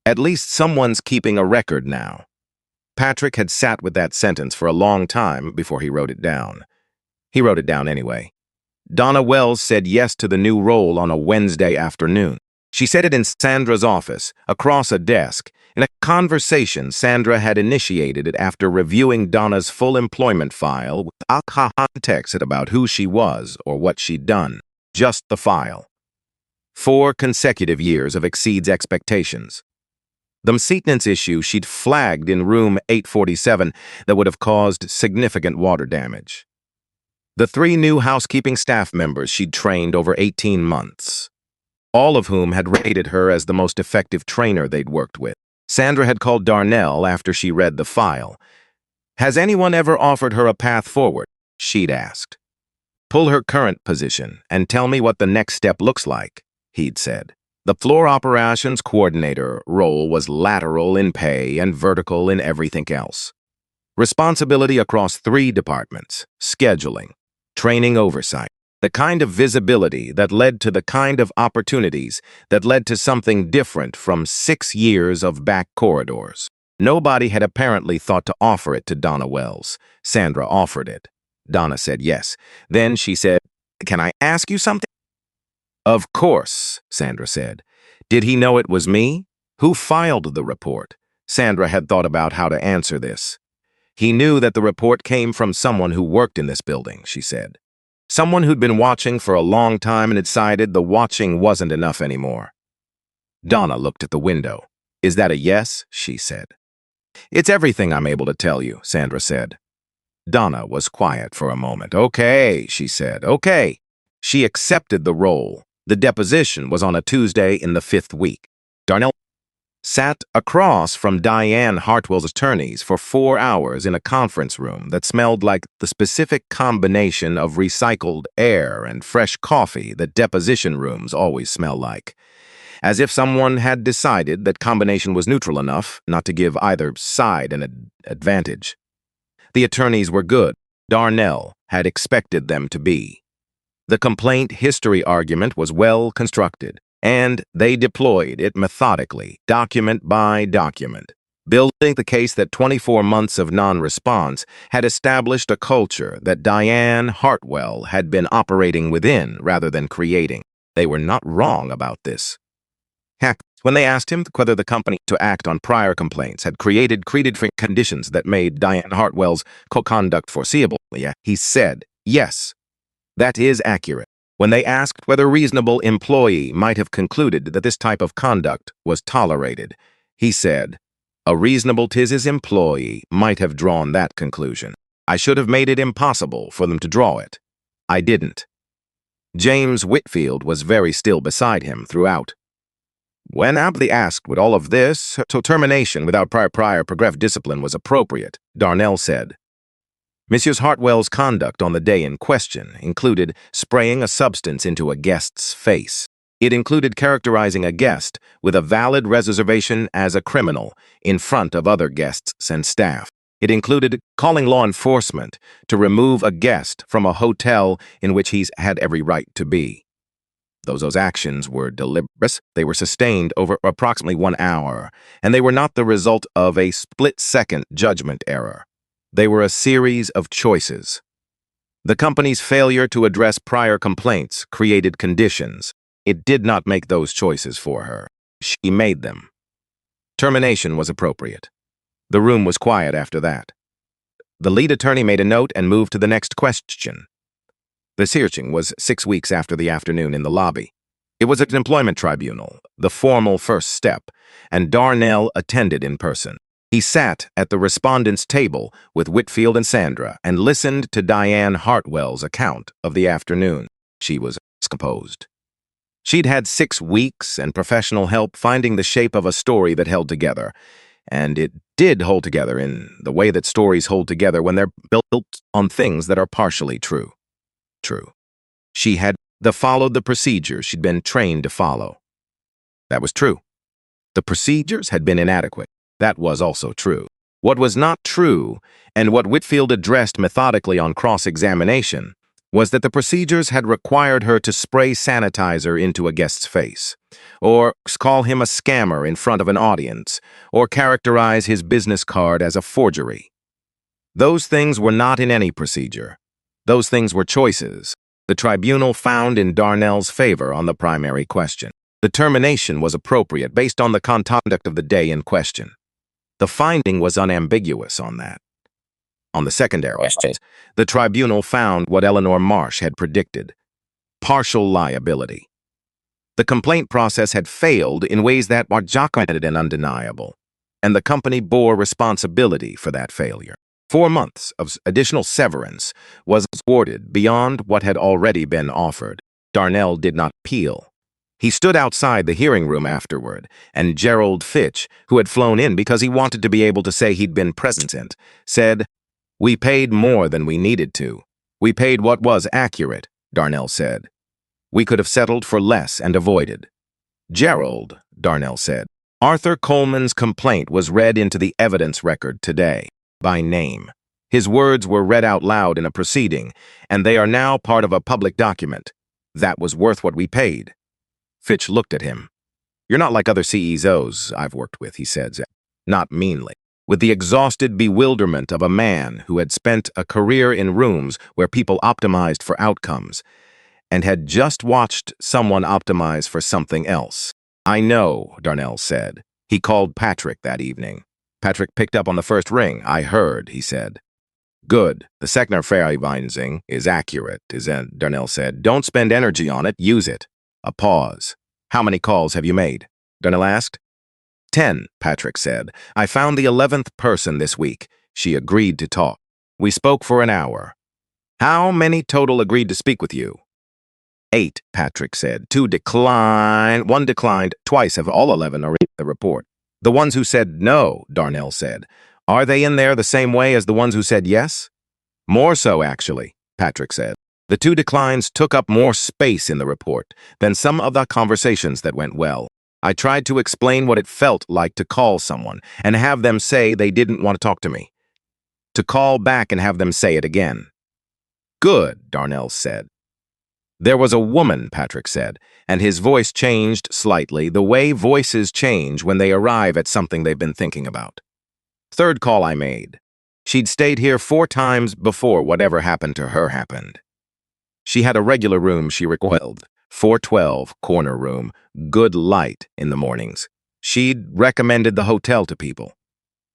"At least someone's keeping a record now." Patrick had sat with that sentence for a long time before he wrote it down. He wrote it down anyway. Donna Wells said yes to the new role on a Wednesday afternoon. She said it in Sandra's office, across a desk, in a conversation Sandra had initiated it after reviewing Donna's full employment file without context about who she was or what she'd done. Just the file. 4 consecutive years of exceeds expectations. The maintenance issue she'd flagged in room 847 that would have caused significant water damage. The 3 new housekeeping staff members she'd trained over 18 months. All of whom had rated her as the most effective trainer they'd worked with. Sandra had called Darnell after she read the file. "Has anyone ever offered her a path forward?" she'd asked. "Pull her current position and tell me what the next step looks like," he'd said. The floor operations coordinator role was lateral in pay and vertical in everything else. Responsibility across 3 departments: scheduling, training oversight. The kind of visibility that led to the kind of opportunities that led to something different from 6 years of back corridors. Nobody had apparently thought to offer it to Donna Wells. Sandra offered it. Donna said yes. Then she said, "Can I ask you something?" "Of course," Sandra said. "Did he know it was me? Who filed the report?" Sandra had thought about how to answer this. "He knew that the report came from someone who worked in this building," she said. "Someone who'd been watching for a long time and had decided the watching wasn't enough anymore." Donna looked at the window. "Is that a yes?" she said. "It's everything I'm able to tell you," Sandra said. Donna was quiet for a moment. "Okay," she said. "Okay." She accepted the role. The deposition was on a Tuesday in the 5th week. Darnell sat across from Diane Hartwell's attorneys for 4 hours in a conference room that smelled like the specific combination of recycled air and fresh coffee that deposition rooms always smell like. As if someone had decided that combination was neutral enough not to give either side an advantage. The attorneys were good. Darnell had expected them to be. The complaint history argument was well constructed, and they deployed it methodically, document by document, building the case that 24 months of non-response had established a culture that Diane Hartwell had been operating within rather than creating. They were not wrong about this. Heck, when they asked him whether the company to act on prior complaints had created conditions that made Diane Hartwell's conduct foreseeable, he said, yes, that is accurate. When they asked whether a reasonable employee might have concluded that this type of conduct was tolerated, he said, a reasonable employee might have drawn that conclusion. I should have made it impossible for them to draw it. I didn't. James Whitfield was very still beside him throughout. When aptly asked would all of this, termination without prior progressive discipline was appropriate, Darnell said, Mrs. Hartwell's conduct on the day in question included spraying a substance into a guest's face. It included characterizing a guest with a valid reservation as a criminal in front of other guests and staff. It included calling law enforcement to remove a guest from a hotel in which he's had every right to be. Those actions were deliberate. They were sustained over approximately 1 hour, and they were not the result of a split-second judgment error. They were a series of choices. The company's failure to address prior complaints created conditions. It did not make those choices for her. She made them. Termination was appropriate. The room was quiet after that. The lead attorney made a note and moved to the next question. The hearing was 6 weeks after the afternoon in the lobby. It was an employment tribunal, the formal first step, and Darnell attended in person. He sat at the respondents' table with Whitfield and Sandra and listened to Diane Hartwell's account of the afternoon. She was composed. She'd had 6 weeks and professional help finding the shape of a story that held together, and it did hold together in the way that stories hold together when they're built on things that are partially true. She had followed the procedures she'd been trained to follow. That was true. The procedures had been inadequate. That was also true. What was not true, and what Whitfield addressed methodically on cross-examination, was that the procedures had required her to spray sanitizer into a guest's face, or call him a scammer in front of an audience, or characterize his business card as a forgery. Those things were not in any procedure. Those things were choices. The tribunal found in Darnell's favor on the primary question. The termination was appropriate based on the conduct of the day in question. The finding was unambiguous on that. On the secondary questions, the tribunal found what Eleanor Marsh had predicted: partial liability. The complaint process had failed in ways that were documented and undeniable, and the company bore responsibility for that failure. 4 months of additional severance was awarded beyond what had already been offered. Darnell did not appeal. He stood outside the hearing room afterward, and Gerald Fitch, who had flown in because he wanted to be able to say he'd been present, said, "We paid more than we needed to. We paid what was accurate," Darnell said. "We could have settled for less and avoided." "Gerald," Darnell said, "Arthur Coleman's complaint was read into the evidence record today, by name. His words were read out loud in a proceeding, and they are now part of a public document. That was worth what we paid." Fitch looked at him. "You're not like other CEOs I've worked with," he said, not meanly, with the exhausted bewilderment of a man who had spent a career in rooms where people optimized for outcomes and had just watched someone optimize for something else. "I know," Darnell said. "He called Patrick that evening. Patrick picked up on the first ring. I heard," he said. "Good. The second verifying is accurate," Darnell said. "Don't spend energy on it. Use it." A pause. "How many calls have you made?" Darnell asked. 10, Patrick said. "I found the 11th person this week." She agreed to talk. "We spoke for an hour." "How many total agreed to speak with you?" 8, Patrick said. 2 declined. 1 declined. Twice of all 11 are in the report. "The ones who said no," Darnell said. "Are they in there the same way as the ones who said yes?" "More so, actually," Patrick said. "The 2 declines took up more space in the report than some of the conversations that went well. I tried to explain what it felt like to call someone and have them say they didn't want to talk to me. To call back and have them say it again." "Good," Darnell said. "There was a woman," Patrick said, and his voice changed slightly, the way voices change when they arrive at something they've been thinking about. "Third call I made. She'd stayed here 4 times before whatever happened to her happened. She had a regular room she requested, 412, corner room, good light in the mornings. She'd recommended the hotel to people."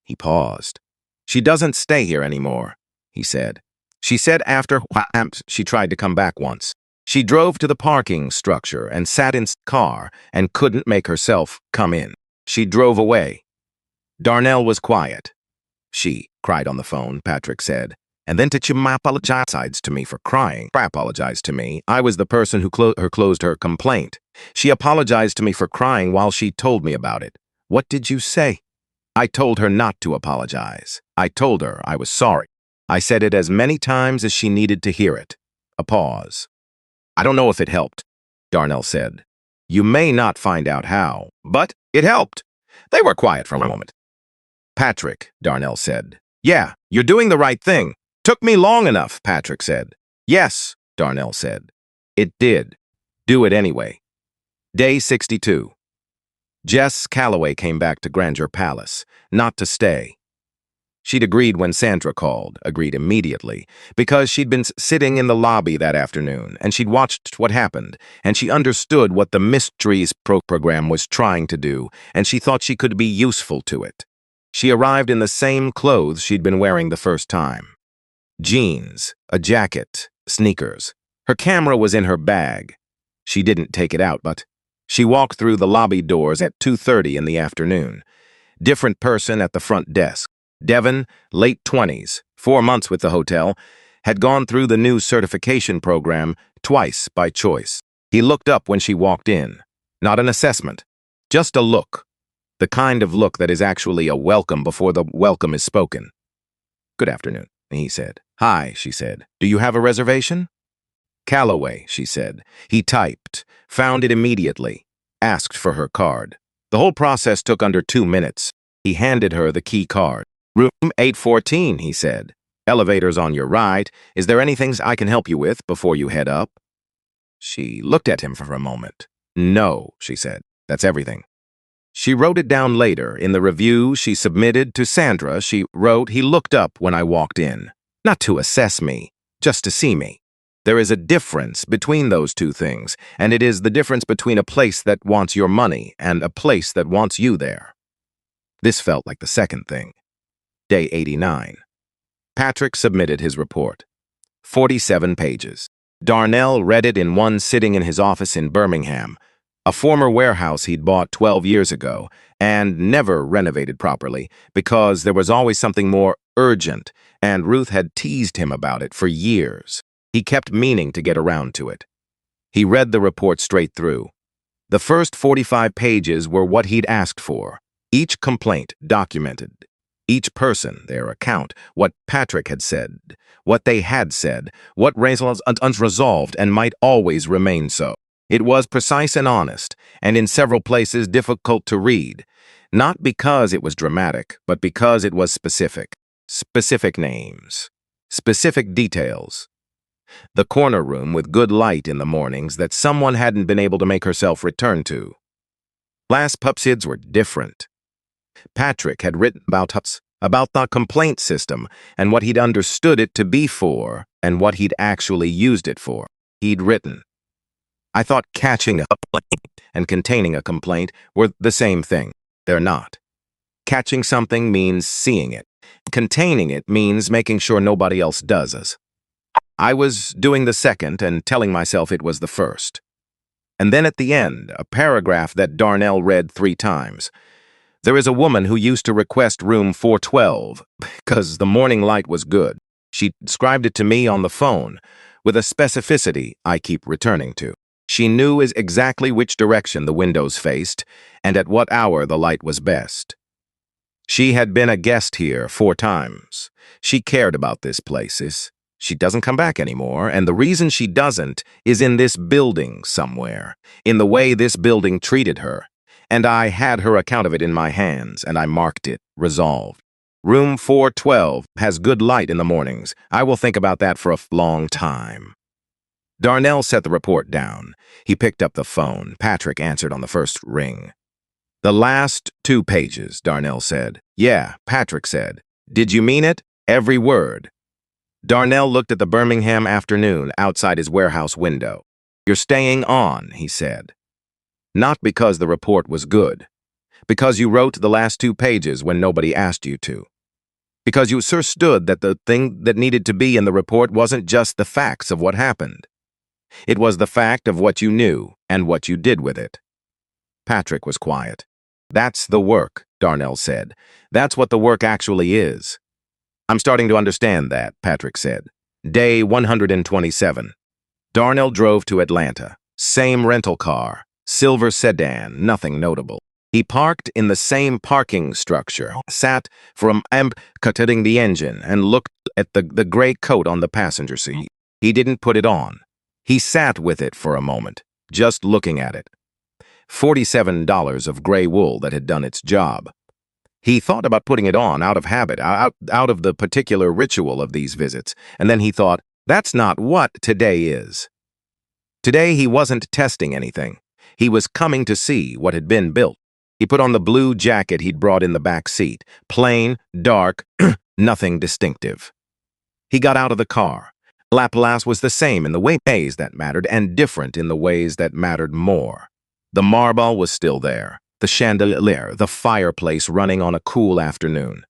He paused. "She doesn't stay here anymore," he said. "She said after she tried to come back once. She drove to the parking structure and sat in the car and couldn't make herself come in. She drove away." Darnell was quiet. "She cried on the phone," Patrick said. "And then Tichima apologized to me for crying. I apologized to me. I was the person who closed her complaint. She apologized to me for crying while she told me about it." "What did you say?" "I told her not to apologize. I told her I was sorry. I said it as many times as she needed to hear it." A pause. "I don't know if it helped," Darnell said. "You may not find out how, but it helped." They were quiet for a moment. "Patrick," Darnell said. "Yeah, you're doing the right thing." "Took me long enough," Patrick said. "Yes," Darnell said. "It did. Do it anyway." Day 62. Jess Calloway came back to Grandeur Palace, not to stay. She'd agreed when Sandra called, agreed immediately, because she'd been sitting in the lobby that afternoon, and she'd watched what happened, and she understood what the Mysteries program was trying to do, and she thought she could be useful to it. She arrived in the same clothes she'd been wearing the first time. Jeans, a jacket, sneakers. Her camera was in her bag. She didn't take it out, but she walked through the lobby doors at 2:30 in the afternoon. Different person at the front desk. Devon, late 20s, 4 months with the hotel, had gone through the new certification program twice by choice. He looked up when she walked in. Not an assessment, just a look. The kind of look that is actually a welcome before the welcome is spoken. "Good afternoon," he said. "Hi," she said. "Do you have a reservation?" "Callaway," she said. He typed, found it immediately, asked for her card. The whole process took under 2 minutes. He handed her the key card. "Room 814, he said. "Elevator's on your right. Is there anything I can help you with before you head up?" She looked at him for a moment. "No," she said. "That's everything." She wrote it down later. In the review she submitted to Sandra, she wrote, "He looked up when I walked in. Not to assess me, just to see me." There is a difference between those two things, and it is the difference between a place that wants your money and a place that wants you there. This felt like the second thing. Day 89. Patrick submitted his report. 47 pages. Darnell read it in one sitting in his office in Birmingham, a former warehouse he'd bought 12 years ago and never renovated properly because there was always something more urgent, and Ruth had teased him about it for years. He kept meaning to get around to it. He read the report straight through. The first 45 pages were what he'd asked for. Each complaint documented. Each person, their account, what Patrick had said, what they had said, what was unresolved and might always remain so. It was precise and honest, and in several places difficult to read, not because it was dramatic, but because it was specific. Specific names. Specific details. The corner room with good light in the mornings that someone hadn't been able to make herself return to. Last pupsids were different. Patrick had written about the complaint system and what he'd understood it to be for and what he'd actually used it for. He'd written, "I thought catching a complaint and containing a complaint were the same thing. They're not. Catching something means seeing it. Containing it means making sure nobody else does as. I was doing the second and telling myself it was the first." And then at the end, a paragraph that Darnell read 3 times. "There is a woman who used to request room 412 because the morning light was good. She described it to me on the phone with a specificity I keep returning to. She knew exactly which direction the windows faced and at what hour the light was best. She had been a guest here 4 times. She cared about this place. She doesn't come back anymore, and the reason she doesn't is in this building somewhere, in the way this building treated her. And I had her account of it in my hands, and I marked it, resolved. Room 412 has good light in the mornings. I will think about that for a long time." Darnell set the report down. He picked up the phone. Patrick answered on the first ring. "The last 2 pages, Darnell said. "Yeah," Patrick said. "Did you mean it? Every word?" Darnell looked at the Birmingham afternoon outside his warehouse window. "You're staying on," he said. "Not because the report was good. Because you wrote the last 2 pages when nobody asked you to. Because you understood that the thing that needed to be in the report wasn't just the facts of what happened. It was the fact of what you knew and what you did with it." Patrick was quiet. "That's the work," Darnell said. "That's what the work actually is." "I'm starting to understand that," Patrick said. Day 127. Darnell drove to Atlanta. Same rental car. Silver sedan, nothing notable. He parked in the same parking structure, sat from cutting the engine, and looked at the gray coat on the passenger seat. He didn't put it on. He sat with it for a moment, just looking at it. $47 of gray wool that had done its job. He thought about putting it on out of habit, out of the particular ritual of these visits, and then he thought, that's not what today is. Today he wasn't testing anything. He was coming to see what had been built. He put on the blue jacket he'd brought in the back seat. Plain, dark, nothing distinctive. He got out of the car. Laplace was the same in the ways that mattered and different in the ways that mattered more. The marble was still there. The chandelier, the fireplace running on a cool afternoon.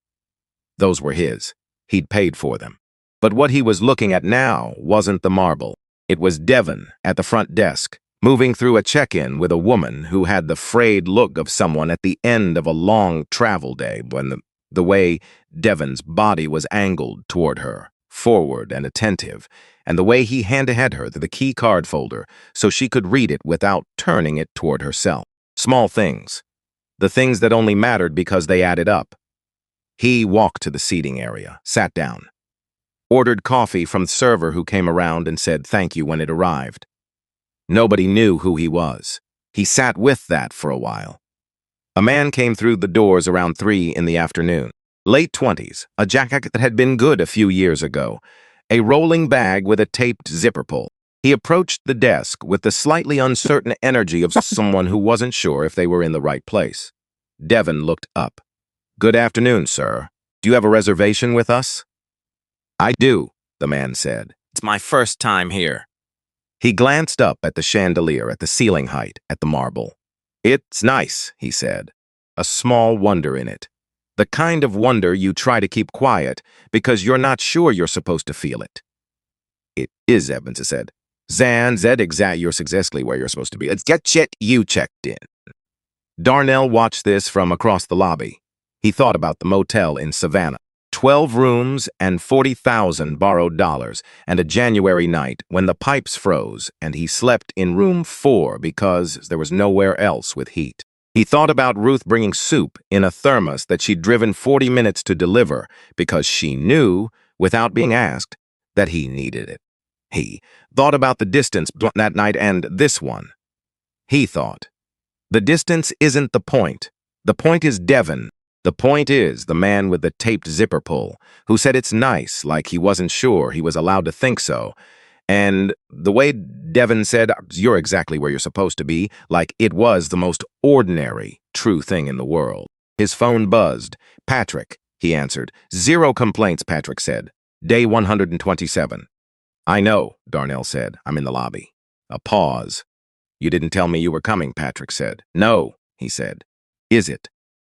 Those were his. He'd paid for them. But what he was looking at now wasn't the marble. It was Devon at the front desk, moving through a check-in with a woman who had the frayed look of someone at the end of a long travel day when the way Devon's body was angled toward her, forward and attentive, and the way he handed her the key card folder so she could read it without turning it toward herself. Small things. The things that only mattered because they added up. He walked to the seating area, sat down, ordered coffee from the server who came around and said thank you when it arrived. Nobody knew who he was. He sat with that for a while. A man came through the doors around 3 in the afternoon. Late 20s, a jacket that had been good a few years ago, a rolling bag with a taped zipper pull. He approached the desk with the slightly uncertain energy of someone who wasn't sure if they were in the right place. Devon looked up. "Good afternoon, sir. Do you have a reservation with us?" "I do," the man said. "It's my first time here." He glanced up at the chandelier, at the ceiling height, at the marble. "It's nice," he said. "A small wonder in it. The kind of wonder you try to keep quiet because you're not sure you're supposed to feel it." "It is," Evans said. You're exactly where you're supposed to be. Let's get shit you checked in." Darnell watched this from across the lobby. He thought about the motel in Savannah. 12 rooms and $40,000 borrowed dollars, and a January night when the pipes froze and he slept in room 4 because there was nowhere else with heat. He thought about Ruth bringing soup in a thermos that she'd driven 40 minutes to deliver because she knew, without being asked, that he needed it. He thought about the distance that night and this one. He thought, the distance isn't the point. The point is Devon. The point is the man with the taped zipper pull, who said it's nice, like he wasn't sure he was allowed to think so. And the way Devon said, "You're exactly where you're supposed to be," like it was the most ordinary, true thing in the world. His phone buzzed. "Patrick," he answered. "Zero complaints," Patrick said. "Day 127. "I know," Darnell said. "I'm in the lobby." A pause. "You didn't tell me you were coming," Patrick said. "No," he said. "Is it?"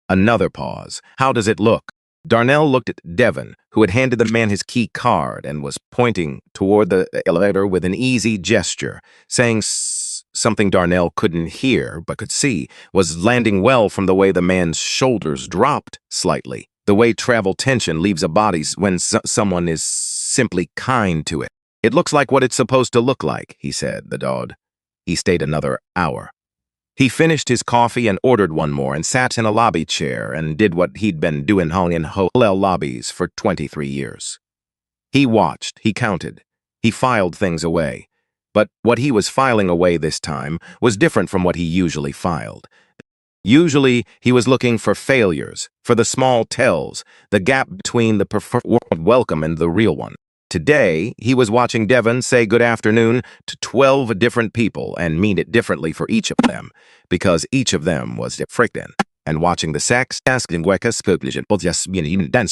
Another pause. "How does it look?" Darnell looked at Devon, who had handed the man his key card and was pointing toward the elevator with an easy gesture, saying something Darnell couldn't hear but could see was landing well from the way the man's shoulders dropped slightly, the way travel tension leaves a body when someone is simply kind to it. "It looks like what it's supposed to look like," he said, the dog. He stayed another hour. He finished his coffee and ordered one more and sat in a lobby chair and did what he'd been doing in hotel lobbies for 23 years. He watched, he counted, he filed things away. But what he was filing away this time was different from what he usually filed. Usually, he was looking for failures, for the small tells, the gap between the preferred welcome and the real one. Today, he was watching Devon say good afternoon to 12 different people and mean it differently for each of them, because each of them was different. And watching the sex dance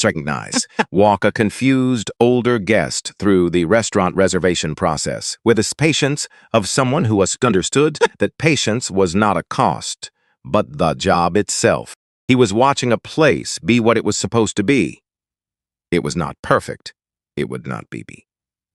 recognize, walk a confused older guest through the restaurant reservation process with the patience of someone who understood that patience was not a cost, but the job itself. He was watching a place be what it was supposed to be. It was not perfect. It would not be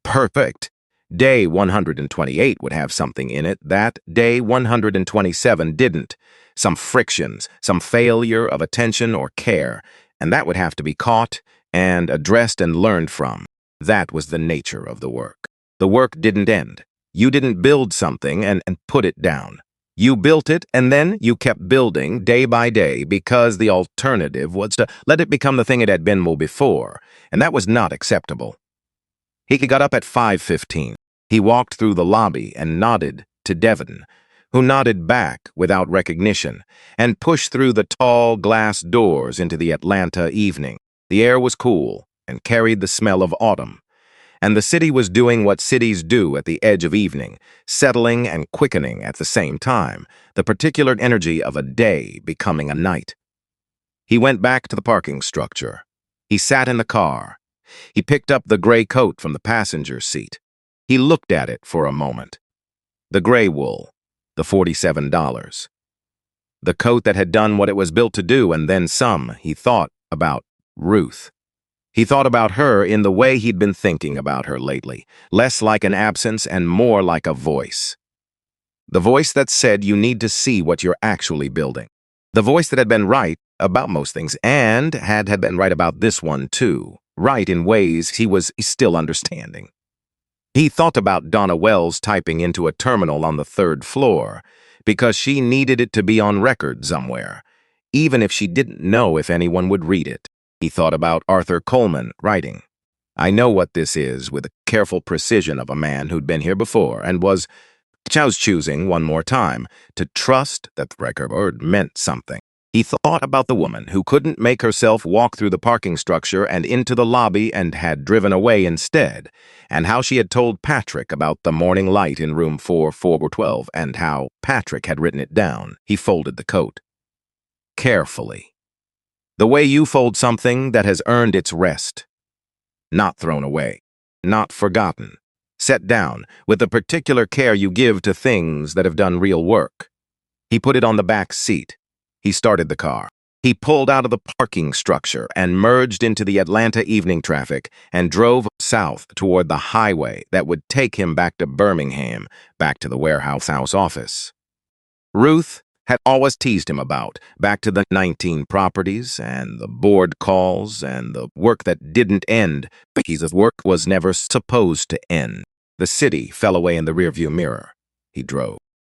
perfect. Day 128 would have something in it that day 127 didn't. Some frictions, some failure of attention or care, and that would have to be caught and addressed and learned from. That was the nature of the work. The work didn't end. You didn't build something and put it down. You built it, and then you kept building day by day because the alternative was to let it become the thing it had been before, and that was not acceptable. He got up at 5:15. He walked through the lobby and nodded to Devon, who nodded back without recognition, and pushed through the tall glass doors into the Atlanta evening. The air was cool and carried the smell of autumn. And the city was doing what cities do at the edge of evening, settling and quickening at the same time, the particular energy of a day becoming a night. He went back to the parking structure. He sat in the car. He picked up the gray coat from the passenger seat. He looked at it for a moment. The gray wool, the $47. The coat that had done what it was built to do, and then some. He thought about Ruth. He thought about her in the way he'd been thinking about her lately, less like an absence and more like a voice. The voice that said you need to see what you're actually building. The voice that had been right about most things and had been right about this one too. Right in ways he was still understanding. He thought about Donna Wells typing into a terminal on the 3rd floor because she needed it to be on record somewhere, even if she didn't know if anyone would read it. He thought about Arthur Coleman writing, "I know what this is," with the careful precision of a man who'd been here before and was choosing one more time to trust that the record meant something. He thought about the woman who couldn't make herself walk through the parking structure and into the lobby and had driven away instead, and how she had told Patrick about the morning light in room 4412 and how Patrick had written it down. He folded the coat. Carefully. The way you fold something that has earned its rest. Not thrown away. Not forgotten. Set down with the particular care you give to things that have done real work. He put it on the back seat. He started the car. He pulled out of the parking structure and merged into the Atlanta evening traffic and drove south toward the highway that would take him back to Birmingham, back to the warehouse office. Ruth had always teased him about, back to the 19 properties and the board calls and the work that didn't end because the work was never supposed to end. The city fell away in the rearview mirror. He drove.